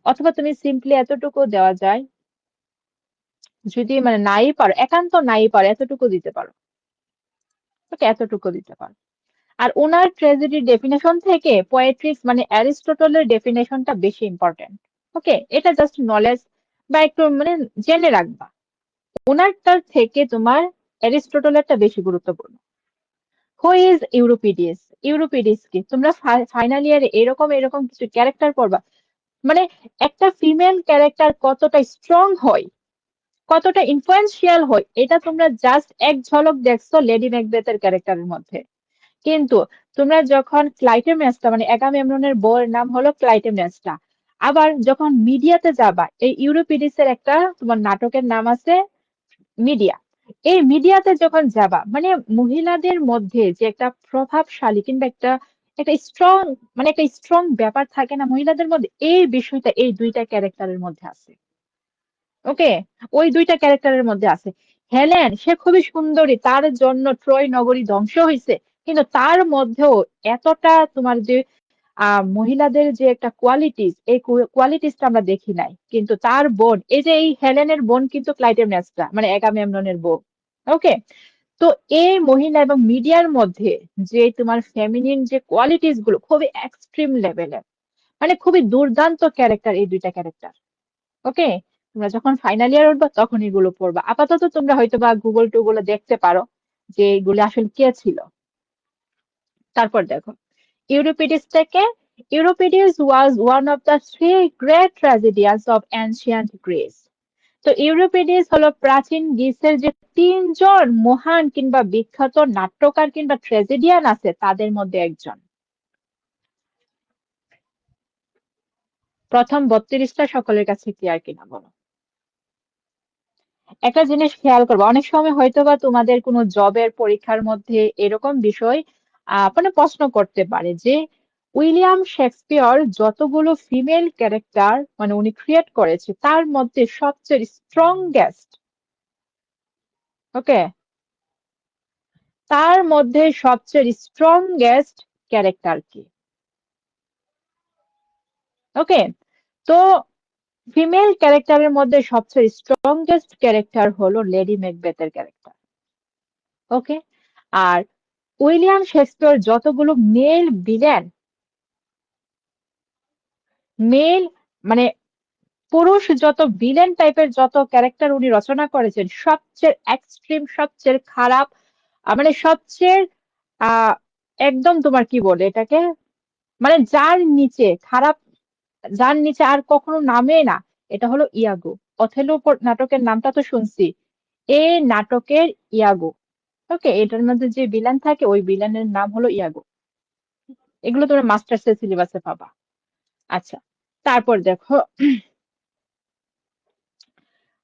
অথবা তুমি সিম্পলি এতটুকু দেওয়া যায়, যদি মানে নাই পারো, একান্ত নাই পারো, এতটুকু দিতে পারো। ওকে, এতটুকু দিতে পারো। আর ওনার ট্র্যাজেডির ডেফিনেশন থেকে পোয়েট্রিক্স মানে অ্যারিস্টটলের ডেফিনেশনটা বেশি ইম্পর্টেন্ট। ওকে, এটা জাস্ট নলেজ বা একটু মানে জেনে রাখবা, ওনারটার থেকে তোমার অ্যারিস্টটলেরটা বেশি গুরুত্বপূর্ণ। Who is ইউরোপিডিস? ইউরোপিডিস কি? তোমরা ফাইনাল ইয়ারে এরকম এরকম কিছু ক্যারেক্টার পড়বা, মানে একটা ফিমেল ক্যারেক্টার কতটা স্ট্রং হয়, কতটা ইনফ্লুয়েন্সিয়াল হয়, এটা তোমরা জাস্ট এক ঝলক দেখছো লেডি ম্যাকবেথের ক্যারেক্টারের মধ্যে। কিন্তু তোমরা যখন ক্লাইটেমেনেস্টা মানে অ্যাগামেমননের বউয়ের নাম হলো ক্লাইটেমেনেস্টা, আবার যখন মিডিয়াতে যাবা, এই ইউরোপিডিসের একটা তোমার নাটকের নাম আছে মিডিয়া। এই মিডিয়াতে যখন যাবা, মানে মহিলাদের মধ্যে যে একটা প্রভাবশালী কিংবা একটা একটা স্ট্রং, মানে একটা স্ট্রং ব্যাপার থাকে না মহিলাদের মধ্যে, এই বিষয়টা এই দুইটা ক্যারেক্টারের মধ্যে আছে। ওকে, ওই দুইটা ক্যারেক্টারের মধ্যে আছে। হেলেন সে খুবই সুন্দরী, তার জন্য ট্রয় নগরী ধ্বংস হয়েছে, কিন্তু তার মধ্যেও এতটা তোমার যে মহিলাদের যে একটা কোয়ালিটিস, এই কোয়ালিটিসটা আমরা দেখি নাই। কিন্তু তার বোন, এই যে এই হেলেনের বোন কিন্তু ক্লাইটেমনেস্ট্রা মানে এগামেমননের বউ। ওকে, তো এই মহিলা এবং মিডিয়ার মধ্যে যে তোমার ফেমিনিন যে কোয়ালিটিস গুলো খুবই এক্সট্রিম লেভেলের, মানে খুবই দুর্দান্ত ক্যারেক্টার এই দুইটা ক্যারেক্টার। ওকে, তোমরা যখন ফাইনাল ইয়ার উঠবা তখন এগুলো পড়বা। আপাতত তোমরা হয়তো বা গুগল টুগলে দেখতে পারো যে এগুলো আসলে কে ছিল। তারপর দেখো ইউরিপিডিস থেকে, Euripides was one of the three great tragedians of ancient Greece. তো ইউরিপিডিস হলো প্রাচীন গ্রিসের যে তিনজন মহান কিংবা বিখ্যাত নাট্যকার কিংবা ট্র্যাজেডিয়ান আছে তাদের মধ্যে একজন। প্রথম 32টা সকলের কাছে ক্লিয়ার কিনা বলো? একটা জিনিস খেয়াল করবে, অনেক সময় হয়তোবা তোমাদের কোনো জবের পরীক্ষার মধ্যে এরকম বিষয় মানে প্রশ্ন করতে পারে যে উইলিয়াম শেক্সপিয়র যতগুলো ফিমেল ক্যারেক্টার মানে উনি ক্রিয়েট করেছে তার মধ্যে সবচেয়ে স্ট্রংগেস্ট, ওকে, তার মধ্যে সবচেয়ে স্ট্রংগেস্ট ক্যারেক্টার কি? ওকে, তো ফিমেল ক্যারেক্টারের মধ্যে সবচেয়ে স্ট্রংগেস্ট ক্যারেক্টার হলো লেডি ম্যাকবেথের ক্যারেক্টার। ওকে, আর উইলিয়াম শেক্সপিয়র যতগুলো মেল মানে পুরুষ যত ভিলেন টাইপের যত ক্যারেক্টার উনি রচনা করেছেন, সবচেয়ে এক্সট্রিম, সবচেয়ে খারাপ, মানে সবচেয়ে আহ একদম তোমার কি বলে এটাকে, মানে যার নিচে খারাপ, যার নিচে আর কখনো নামে না, এটা হলো ইয়াগো। অথেলো নাটকের নামটা তো শুনছি, এই নাটকের ইয়াগো। ওকে, এটার মধ্যে যে ভিলেন থাকে ওই ভিলেনের নাম হলো ইয়াগো। এগুলো তোমরা মাস্টার্সের সিলেবাসে পাবা। আচ্ছা, তারপর দেখো,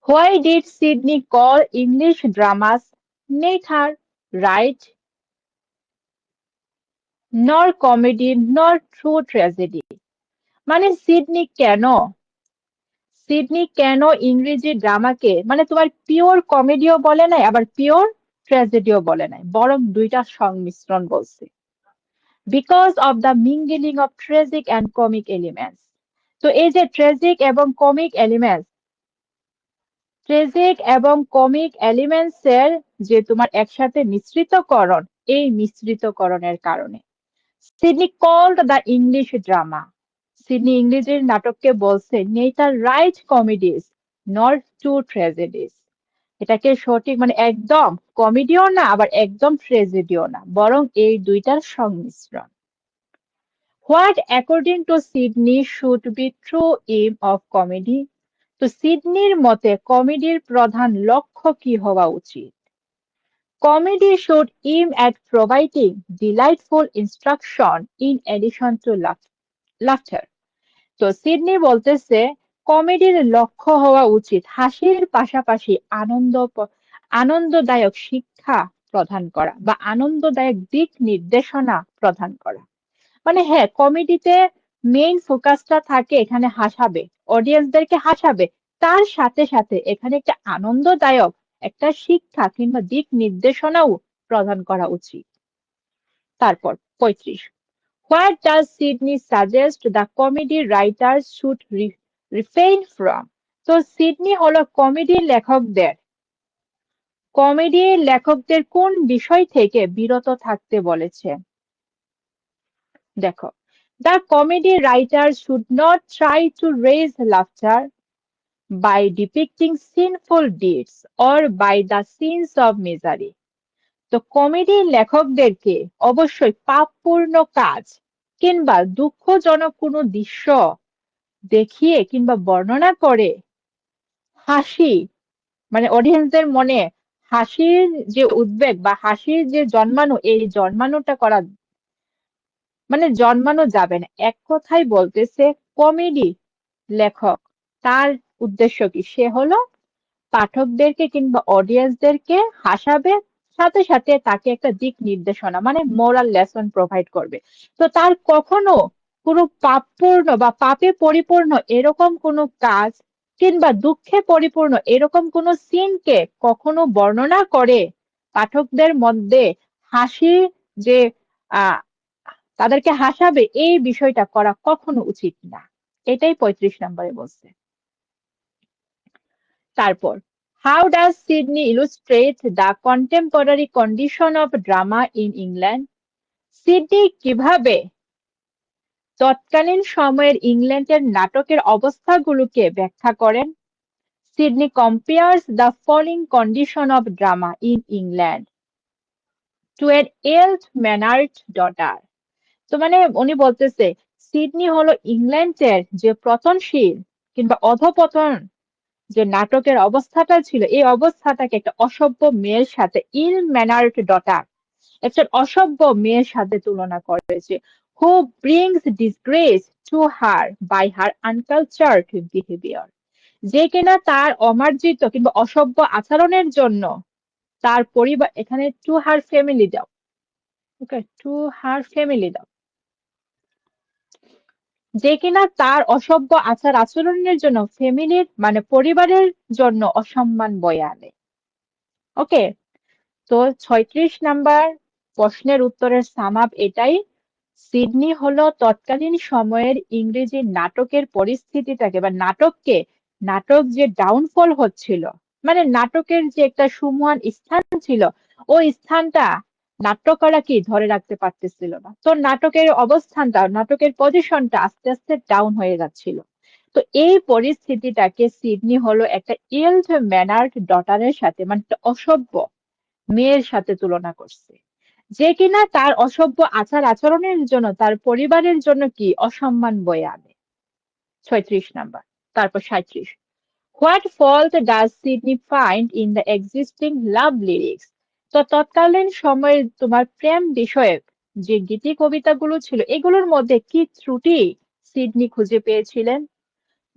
why did Sydney call English dramas neither right nor comedy nor true tragedy। মানে সিডনি কেন ইংরেজি ড্রামাকে মানে তোমার পিওর কমেডিও বলে নাই আবার পিওর ট্র্যাজেডিও বলে নাই, বরং দুইটা সংমিশ্রণ বলছে। Because of the mingling of tragic and comic elements. তো এই যে ট্রেজিক এবং কমিক এর যে তোমার একসাথে মিশ্রিতকরণ, এই মিশ্রিতকরণের কারণে Sidney called the English drama, Sidney ইংরেজির নাটককে বলছে নেইথার রাইট কমেডিস নর টু ট্র্যাজেডিস। এটাকে সঠিক মানে একদম কমেডিও না আবার একদম ট্র্যাজেডিও না, বরং এই দুইটার সংমিশ্রণ। What according to Sidney should be true aim of comedy. তো সিডনির মতে কমেডির প্রধান লক্ষ্য কি হওয়া উচিত? Comedy should aim at providing delightful instruction in addition to laughter। তো সিডনি বলতেছে কমেডির লক্ষ্য হওয়া উচিত হাসির পাশাপাশি আনন্দদায়ক শিক্ষা প্রদান করা বা আনন্দদায়ক দিক নির্দেশনা প্রদান করা। মানে হ্যাঁ, কমেডিতে মেইন ফোকাসটা থাকে এখানে হাসাবে, অডিয়েন্সদেরকে হাসাবে, তার সাথে সাথে এখানে একটা আনন্দদায়ক একটা শিক্ষা কিংবা দিক নির্দেশনাও প্রদান করা উচিত। তারপর 35, what does Sidney suggest the comedy writers should refrain from. তো সিডনি হলো কমেডি লেখকদের কোন বিষয় থেকে বিরত থাকতে বলেছে? দেখো, the comedy writer should not try to raise laughter by depicting sinful deeds or by the scenes of misery। তো কমেডি লেখকদেরকে অবশ্যই পাপপূর্ণ কাজ কিংবা দুঃখজনক কোনো দৃশ্য দেখিয়ে কিংবা বর্ণনা করে হাসি মানে অডিয়েন্সদের মনে হাসির যে উদ্বেগ বা হাসির যে জন্মানো, এই জন্মানোটা করা মানে জন্মানো যাবে না। এক কথাই বলতেছে কমেডি লেখক তার উদ্দেশ্য কি? সে হলো পাঠকদেরকে কিংবা অডিয়েন্সদেরকে হাসাবে, সাথে সাথে তাকে একটা দিক নির্দেশনা মানে মোরাল লেসন প্রোভাইড করবে। তো তার কখনো কোনো পাপপূর্ণ বা পাপে পরিপূর্ণ এরকম কোনো কাজ কিংবা দুঃখে পরিপূর্ণ এরকম কোনো সিনকে কখনো বর্ণনা করে পাঠকদের মধ্যে হাসি যে আহ তাদেরকে হাসাবে, এই বিষয়টা করা কখনো উচিত না। এটাই 35 নম্বরে বলছে। তারপর, how does Sidney illustrate the contemporary condition of drama in England. Sidney কিভাবে তৎকালীন সময়ের ইংল্যান্ডের নাটকের অবস্থাগুলোকে ব্যাখ্যা করেন? Sidney compares the following condition of drama in England to an ill mannered daughter. তো মানে উনি বলতেছে সিডনি হলো ইংল্যান্ডের যে পতনশীল কিংবা অধঃপতন যে নাটকের অবস্থাটা ছিল, এই অবস্থাটাকে একটা অসভ্য মেয়ের সাথে একটা অসভ্য মেয়ের সাথে তুলনা করেছে। Who brings disgrace to her by her uncultured behaviour. যে কিনা তার অমার্জিত কিংবা অসভ্য আচরণের জন্য তার পরিবার, এখানে টু হার ফ্যামিলি দাও, ওকে, টু হার ফ্যামিলি দাও, যে কিনা তার অসভ্য আচার আচরণের জন্য ফ্যামিলির মানে পরিবারের জন্য অসম্মান বয়ে আনে। ওকে, তো 36 নাম্বার প্রশ্নের উত্তরের সাম আপ এটাই। সিডনি হলো তৎকালীন সময়ের ইংরেজি নাটকের পরিস্থিতিটাকে বা নাটক যে ডাউনফল হচ্ছিল মানে নাটকের যে একটা সুমহান স্থান ছিল, ওই স্থানটা নাট্যকাররা কি ধরে রাখতে পারতেছিল না। তো নাটকের পজিশনটা আস্তে আস্তে ডাউন হয়ে যাচ্ছিল। তো এই পরিস্থিতিটাকে সিডনি হলো একটা ইল্ড ম্যানার্ড ডটারের সাথে মানে একটা অসভ্য মেয়ের সাথে তুলনা করছে, যে কিনা তার অসভ্য আচার আচরণের জন্য তার পরিবারের জন্য কি অসম্মান বয়ে আনে। 36 নাম্বার। তারপর 37, what fault does Sydney find in the existing love lyrics. তো তৎকালীন সময়ে তোমার প্রেম বিষয়ক যে গীতি কবিতাগুলো ছিল এগুলোর মধ্যে কি ত্রুটি সিডনি খুঁজে পেয়েছিলেন?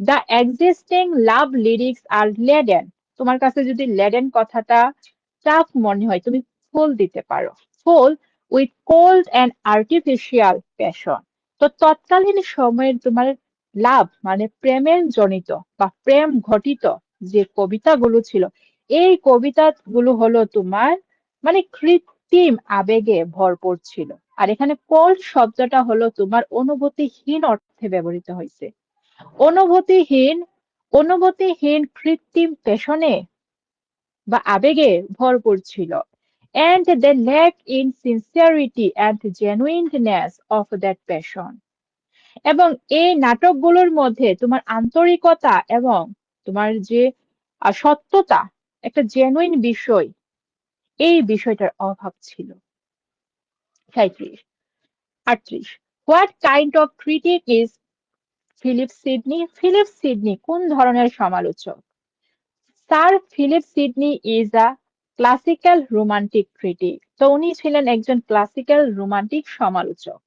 The existing love lyrics are laden. তোমার কাছে যদি লেডেন কথাটা টাফ মনে হয় তুমি ফুল দিতে পারো। Full with cold and artificial passion. তো তৎকালীন সময়ের তোমার লাভ মানে প্রেমের জনিত বা প্রেম ঘটিত যে কবিতাগুলো ছিল, এই কবিতাগুলো হলো তোমার মানে কৃত্রিম আবেগে ভরপুর ছিল। আর এখানে কোল্ড শব্দটা হলো তোমার অনুভূতিহীন অর্থে ব্যবহৃত হয়েছে। অনুভূতিহীন অনুভূতিহীন কৃত্রিম পেশনে বা আবেগে ভরপুর ছিল। And they lack in sincerity and genuineness of that passion. এবং এই নাটকগুলোর মধ্যে তোমার আন্তরিকতা এবং তোমার যে সত্যতা, একটা জেনুইন বিষয়, এই বিষয়টার অভাব ছিল। 37 38 what kind of critic is Philip Sidney? Philip Sidney কোন ধরনের সমালোচক? Sir Philip Sidney is a classical romantic critic. তো উনি ছিলেন একজন ক্লাসিক্যাল রোমান্টিক সমালোচক।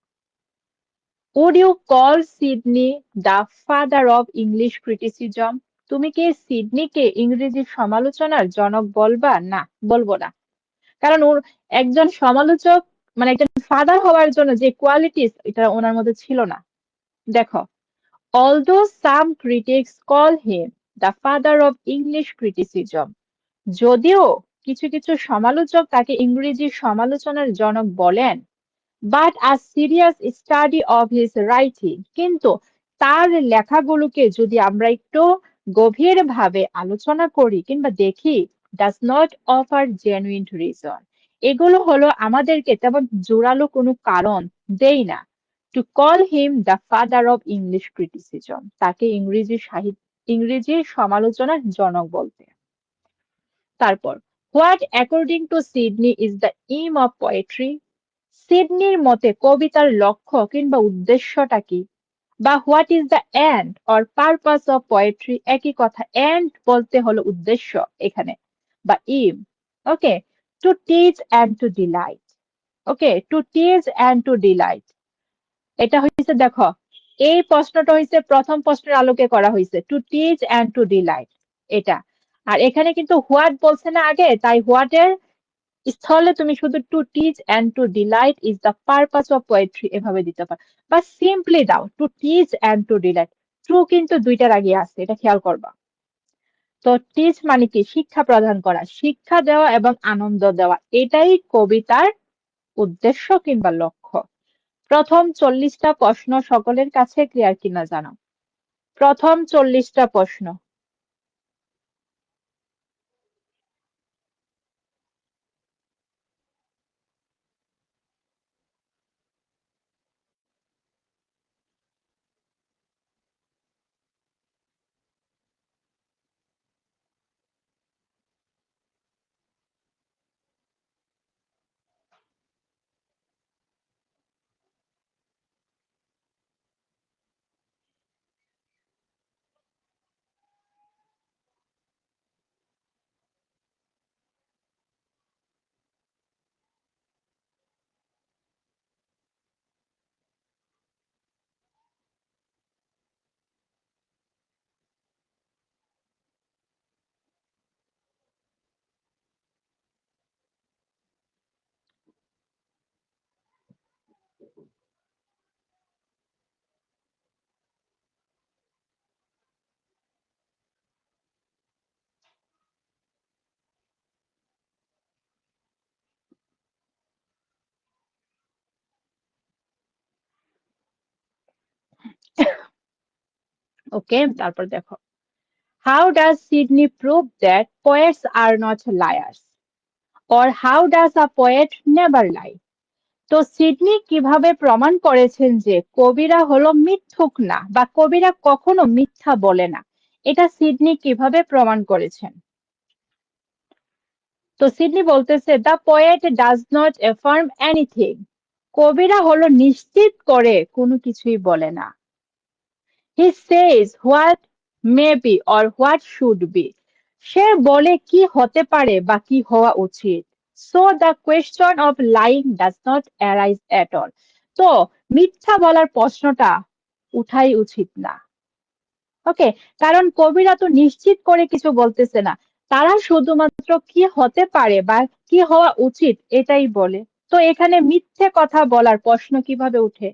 Would you call Sidney the father of English criticism? তুমি কি সিডনিকে ইংরেজি সমালোচনার জনক বলবা? না, বলবো না। কারণ ওর একজন সমালোচক মানে একজন ফাদার হওয়ার জন্য যে কোয়ালিটিস এটা ওনার মধ্যে ছিল না। দেখো, although some critics call him the father of English criticism, যদিও কিছু কিছু সমালোচক তাকে ইংরেজি সমালোচনার জনক বলেন, but a serious study of his writing, কিন্তু তার লেখাগুলোকে যদি আমরা একটু গভীরভাবে আলোচনা করি কিংবা দেখি, does not offer genuine reason, এগুলো হলো আমাদেরকে তেমন জোরালো কোনো কারণ দেই না to call him the father of English criticism, তাকে ইংরেজি সমালোচনার জনক বলতে। তারপর, what according to Sidney is the aim of poetry? সিডনির মতে কবিতার লক্ষ্য কিংবা উদ্দেশ্যটা কি? বা what is the end or purpose of poetry? একই কথা, এন্ড বলতে হলো উদ্দেশ্য এখানে বা aim. Okay, to teach and to delight. Okay, to teach and to delight, এটা হয়েছে দেখো, এই প্রশ্নটা হয়েছে প্রথম প্রশ্নের আলোকে করা হয়েছে, to teach and to delight এটা। আর এখানে কিন্তু হোয়াট বলছে না আগে, তাই হোয়াট এর স্থলে তুমি শুধু to teach and to delight is the purpose of poetry এভাবে দিতে পারো, বা সিম্পলি দাও to teach and to delight. True কিন্তু দুইটার আগে আছে, এটা খেয়াল করবা। তো টিচ মানে কি? শিক্ষা প্রদান করা, শিক্ষা দেওয়া এবং আনন্দ দেওয়া, এটাই কবিতার উদ্দেশ্য কিংবা লক্ষ্য। প্রথম 40টা প্রশ্ন সকলের কাছে ক্লিয়ার কিনা জানাও। প্রথম 40টা প্রশ্ন। ওকে, তারপর দেখো, how does Sidney prove that poets are not liars? or how does a poet never lie? তো সিডনি কিভাবে প্রমাণ করেছেন যে কবিরা হলো মিথ্যুক না বা কবিরা কখনো মিথ্যা বলে না? এটা সিডনি কিভাবে প্রমাণ করেছেন? তো সিডনি বলতেছে, the poet does not affirm anything, কবিরা হলো নিশ্চিত করে কোনো কিছুই বলে না। He says what may be or what should be, সে বলে কি হতে পারে বা কি হওয়া উচিত। So the question of lying does not arise at all, তো মিথ্যা বলার প্রশ্নটা উঠাই উচিত না। ওকে, কারণ কবিরা তো নিশ্চিত করে কিছু বলতেছে না, তারা শুধুমাত্র কি হতে পারে বা কি হওয়া উচিত এটাই বলে। তো এখানে মিথ্যে কথা বলার প্রশ্ন কিভাবে উঠে?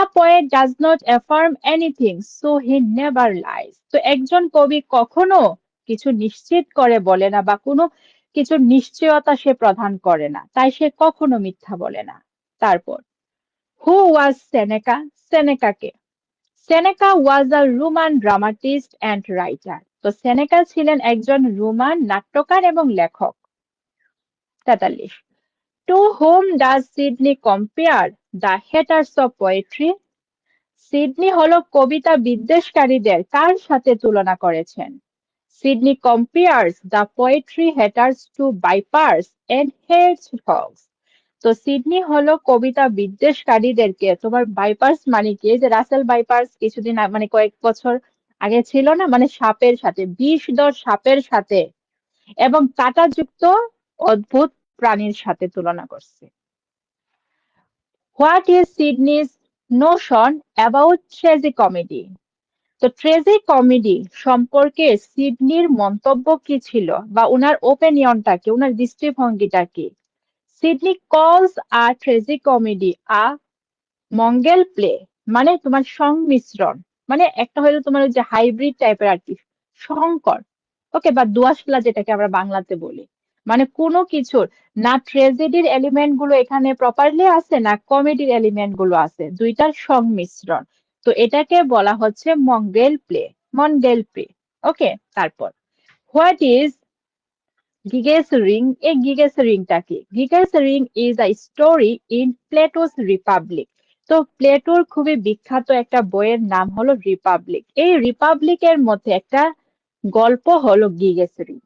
A poet does not affirm anything, so he never lies. তো একজন কবি কখনো কিছু নিশ্চিত করে বলে না বা কোনো কিছু নিশ্চয়তা সে প্রদান করে না, তাই সে কখনো মিথ্যা বলে না। তারপর, হু ওয়াজ সেনেকা? সেনেকা কে? Seneca was a Roman dramatist and writer. তো সেনেকা ছিলেন একজন রোমান নাট্যকার এবং লেখক। 43, to whom does Sidney compare the haters of poetry? Sidney হলো কবিতা বিদ্বেষকারীদের কার সাথে তুলনা করেছেন? Sidney compares the poetry haters to vipers and hedgehogs. তো সিডনি হলো কবিতা বিদ্বেষকারীদেরকে, তোমার ভাইপার্স মানে কি? এই যে রাসেল ভাইপার্স কিছুদিন মানে কয়েক বছর আগে ছিল না, মানে সাপের সাথে, বিষধর সাপের সাথে এবং কাঁটাযুক্ত অদ্ভুত প্রাণীর সাথে তুলনা করছে। What is Sidney's notion about tragicomedy? তো ট্রেজিকমেডি সম্পর্কে সিডনির মন্তব্য কি ছিল বা উনার ওপিনিয়নটা কি, উনার দৃষ্টিভঙ্গিটা কি? সিডনি কলস আ ট্রেজিকমেডি আ মঙ্গেল প্লে, মানে তোমার সংমিশ্রণ, মানে একটা হলো তোমার ওই যে হাইব্রিড টাইপের আর কি, সংকর, ওকে, বা দোআঁশলা যেটাকে আমরা বাংলাতে বলি। মানে কোনো কিছুর না ট্রেজেডির এলিমেন্ট গুলো এখানে প্রপারলি আছে, না কমেডির এলিমেন্ট গুলো আছে, দুইটার সংমিশ্রণ। তো এটাকে বলা হচ্ছে মঙ্গেল প্লে, মঙ্গেল প্লে। ওকে, তারপর, হোয়াট ইজ গিগেস রিং? এই গিগেস রিংটা কি? Gyges ring is a story in Plato's Republic. তো প্লেটোর খুবই বিখ্যাত একটা বইয়ের নাম হলো রিপাবলিক। এই রিপাবলিকের মধ্যে একটা গল্প হলো গিগেস রিং।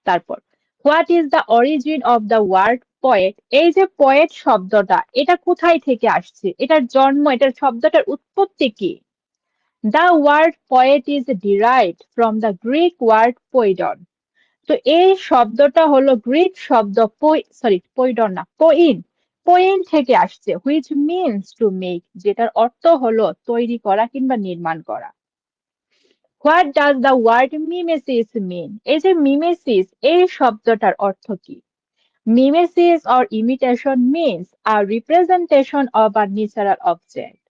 তারপর, what is the origin of the word poet? এই যে পয়েট শব্দটা, এটা কোথায় থেকে আসছে? এটার জন্ম, এটার শব্দটার উৎপত্তি কি? The word poet is derived from the Greek word poiein. তো এই শব্দটা হলো গ্রিক শব্দ পইডন না, পোইন থেকে আসছে, হুইচ মিনস টু মেক, যেটার অর্থ হলো তৈরি করা কিংবা নির্মাণ করা। What does the word mimesis mean? এই যে মিমেসিস, এই শব্দটার অর্থ কি? Mimesis or imitation means a representation of a natural object.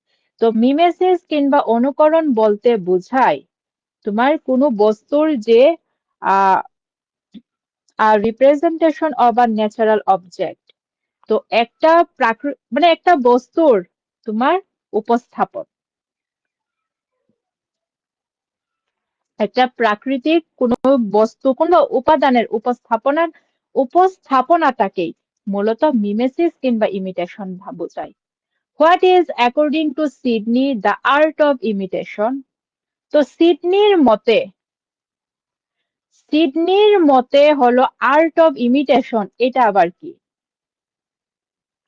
তো মিমেসিস কিংবা অনুকরণ বলতে বোঝায় তোমার কোনো বস্তুর যে ah representation of a natural object. তো একটা মানে একটা বস্তুর তোমার উপস্থাপন, একটা প্রাকৃতিক কোনো বস্তু কোনো উপাদানের উপস্থাপনাটাকেই মূলত মিমেসিস কিংবা ইমিটেশন বোঝায়। What is according to Sidney the art of imitation? তো সিডনির মতে হলো আর্ট অফ ইমিটেশন, এটা আবার কি?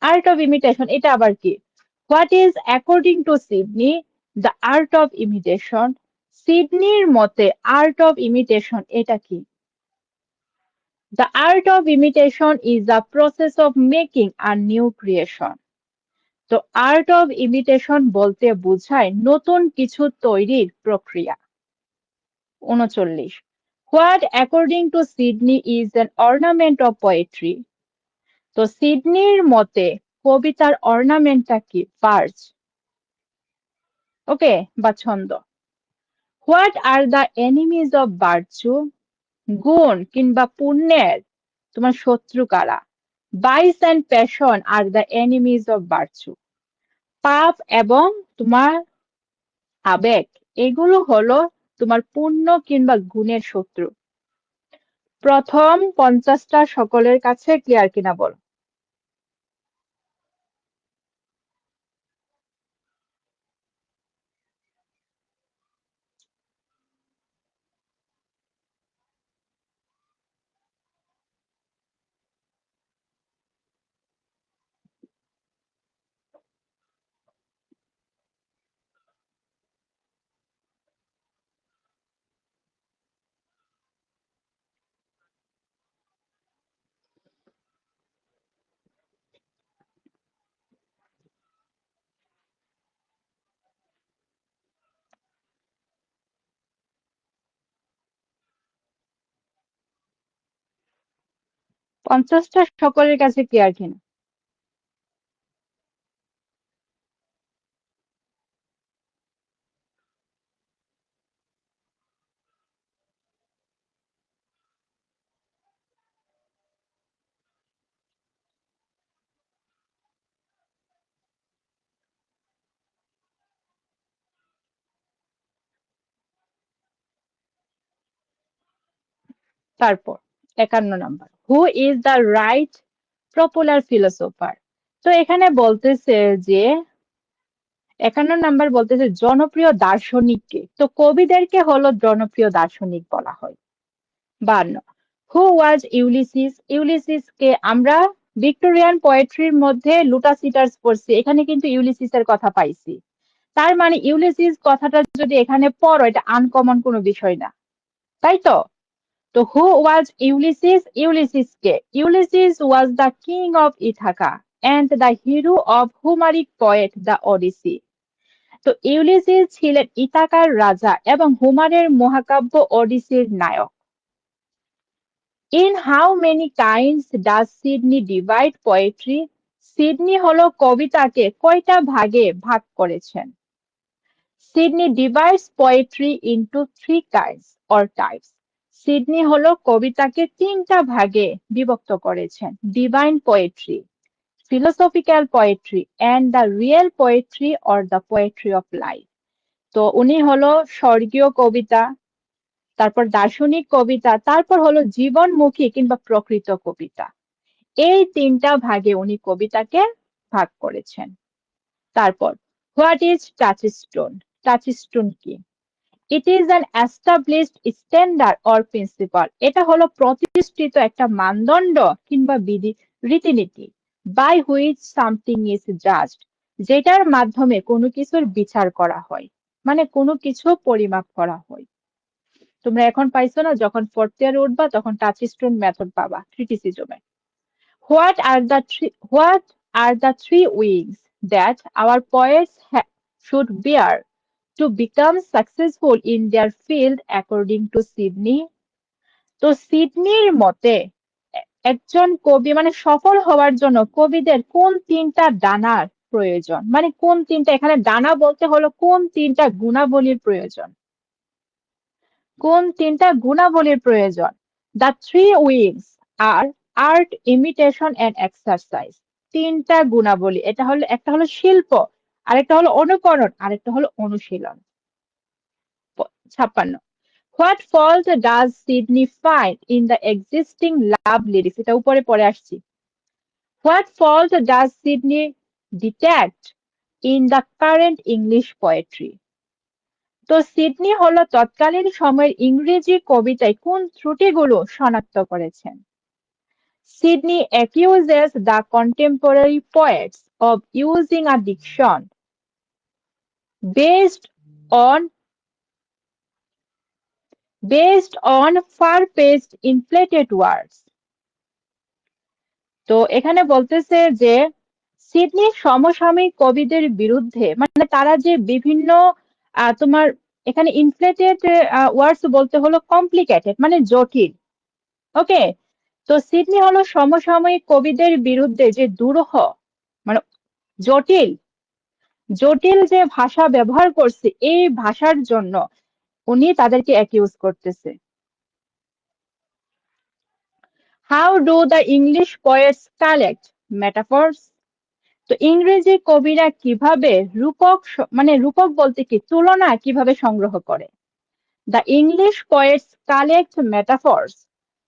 আর্ট অফ ইমিটেশন এটা আবার কি? What is according to Sidney the art of imitation? সিডনির মতে আর্ট অফ ইমিটেশন এটা কি? The art of imitation is the process of making a new creation. তো আর্ট অফ ইমিটেশন বলতে বোঝায় নতুন কিছু তৈরির প্রক্রিয়া। 39, what according to Sidney is an ornament of poetry? তো সিডনির মতে কবিতার অর্নামেন্টটা কি? ভার্স, ওকে, বা ছন্দ। What are the enemies of virtue? গুণ কিংবা পুণ্যের তোমার শত্রু কারা? Vice and passion are the enemies of virtue. পাপ এবং তোমার আবেগ, এগুলো হলো তোমার পুণ্য কিংবা গুণের শত্রু। প্রথম 50টা সকলের কাছে ক্লিয়ার কিনা বল? 50টা সকলের কাছে ক্লিয়ার কিনা? তারপর 51 number, who is the right popular philosopher? তো এখানে বলতেছে যে 51 নাম্বার বলতেছে জনপ্রিয় দার্শনিককে, তো কবিদেরকে হলো জনপ্রিয় দার্শনিক বলা হয়। 52, হু ওয়াজ ইউলিসিস? ইউলিসিস কে আমরা ভিক্টোরিয়ান পোয়েট্রির মধ্যে লুটাসিটাস পড়ছি, এখানে কিন্তু ইউলিসিসের কথা পাইছি। তার মানে ইউলিসিস কথাটা যদি এখানে পড়ো, এটা আনকমন কোনো বিষয় না, তাই তো? তো who was Ulysses? Ulysses K? Ulysses was the king of Ithaca and the hero of Homeric poet the Odyssey. তো ইউলিসিস ছিলেন ইথাকার রাজা এবং হোমারের মহাকাব্য ওডিসির নায়ক। In how many kinds does Sidney divide poetry? Sidney হলো কবিতাকে কয়টা ভাগে ভাগ করেছেন? Sidney divides poetry into three kinds or types. Sidney হলো কবিতাকে তিনটা ভাগে বিভক্ত করেছেন: divine poetry, philosophical poetry and the real poetry or the poetry of life. তো উনি হলো স্বর্গীয় কবিতা, তারপর দার্শনিক কবিতা, তারপর হলো জীবনমুখী কিংবা প্রকৃত কবিতা। এই তিনটা ভাগে উনি কবিতাকে ভাগ করেছেন। তারপর হোয়াট ইজ টাচস্টোন? টাচস্টোন কি? It is an established standard or principle. এটা হলো প্রতিষ্ঠিত একটা মানদণ্ড কিংবা বিধি, রীতিনীতি। By which something is judged, যেটার মাধ্যমে কোনো কিছুর বিচার করা হয়, মানে কোনো কিছু পরিমাপ করা হয়। তোমরা এখন পাইছো না, যখন ফোর্থ ইয়ারে উঠবা তখন টাচস্টোন মেথড পাবা ক্রিটিসিজমে। What are the three wings that our poets should bear to become successful in their field according to Sidney? তো সিডনির মতে একজন কবি মানে সফল হওয়ার জন্য কবিদের কোন তিনটা ডানার প্রয়োজন? মানে কোন তিনটা, এখানে ডানা বলতে হলো কোন তিনটা গুণাবলীর প্রয়োজন? কোন তিনটা গুণাবলীর প্রয়োজন? The three wings are art, imitation and exercise. তিনটা গুণাবলী, এটা হলো, একটা হলো শিল্প, আরেকটা হলো অনুকরণ, আরেকটা হলো অনুশীলন। 56, what fault does Sydney find in the existing love lyrics? এটা উপরে পড়ে আসছি। What fault does Sydney detect in the current English poetry? তো সিডনি হলো তৎকালীন সময়ের ইংরেজি কবিতায় কোন ত্রুটিগুলো শনাক্ত করেছেন? Sidney accuses the contemporary poets of using a diction based on far-fetched inflated words. তো এখানে বলতেছে যে সিডনি সমসাময়িক কবিদের বিরুদ্ধে, মানে তারা যে বিভিন্ন তোমার এখানে ইনফ্লেটেড ওয়ার্ডস বলতে হলো কমপ্লিকেটেড, মানে জটিল। ওকে, তো সিডনি হলো সমসাময়িক কবিদের বিরুদ্ধে যে দুরূহ, মানে জটিল জটিল যে ভাষা ব্যবহার করছে, এই ভাষার জন্য উনি তাদেরকে অ্যাকিউজ করতেছে। How do the English poets collect metaphors? তো ইংরেজি কবিরা কিভাবে রূপক, মানে রূপক বলতে কি, তুলনা কিভাবে সংগ্রহ করে? The English poets collect metaphors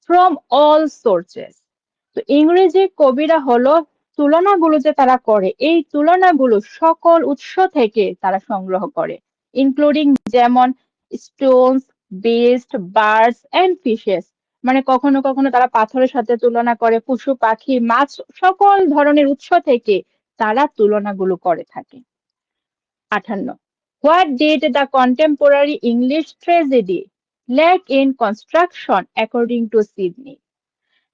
from all sources. তো ইংরেজি কবিরা হলো তুলনাগুলো যে তারা করে, এই তুলনাগুলো সকল উৎস থেকে তারা সংগ্রহ করে, ইনক্লুডিং যেমন stones, beasts, birds and fishes. মানে কখনো কখনো তারা পাথরের সাথে তুলনা করে, পশু পাখি, মাছ, সকল ধরনের উৎস থেকে তারা তুলনাগুলো করে থাকে। 58, what did the contemporary English tragedy lack in construction according to Sidney?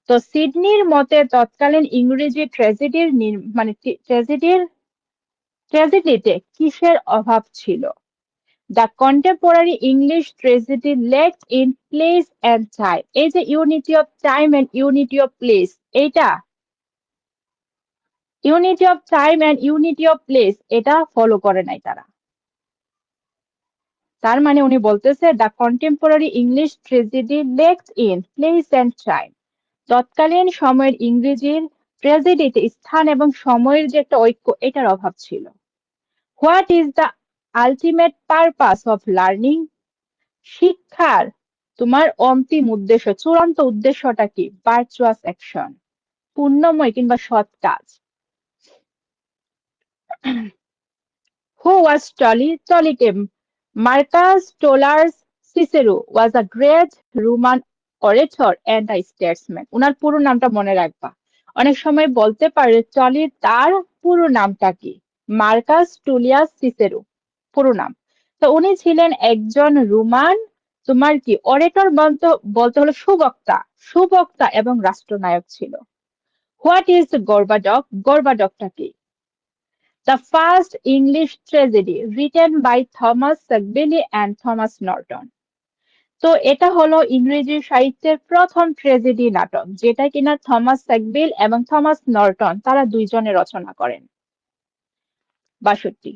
তো সিডনির মতে তৎকালীন ইংরেজি ট্র্যাজেডির মানে ট্র্যাজেডিতে কিসের অভাব ছিল? The contemporary English tragedy lacked in place and time. এই যে unity of time and unity of place, এইটা unity of time and unity of place এটা ফলো করে নাই তারা। তার মানে উনি বলতেছে the contemporary English tragedy lacked in place and time. তৎকালীন সময়ের ইংরেজির ট্র্যাজেডিতে স্থান এবং সময়ের যে একটা ঐক্য, এটার অভাব ছিল। What is the ultimate purpose of learning? শিক্ষার তোমার অন্তিম উদ্দেশ্য, চূড়ান্ত উদ্দেশ্যটা কি? ভার্চুয়াস অ্যাকশন, পুণ্যময় কিংবা সৎ কাজ। Who was Tully? Tully came. Marcus Tullius Cicero was a great Roman orator and a statesman. উনার পুরো নামটা মনে রাখবা। অনেক সময় বলতে পারে টলি তার পুরো নামটা কি? মার্কাস টুলিয়াস সিসেরো, পুরো নাম। তো উনি ছিলেন একজন রোমান, তোমার কি অরেটর বলতে বলতে হলো সুবক্তা, সুবক্তা এবং রাষ্ট্রনায়ক ছিল। What is গর্বাডক? গর্বাডকটা কি? The first English tragedy written by Thomas Sackville and Thomas Norton. তো এটা হলো ইংরেজি সাহিত্যের প্রথম ট্র্যাজেডি নাটক, যেটা কিনা থমাস স্যাকভিল এবং থমাস নর্টন তারা দুইজনে রচনা করেন। ৬২।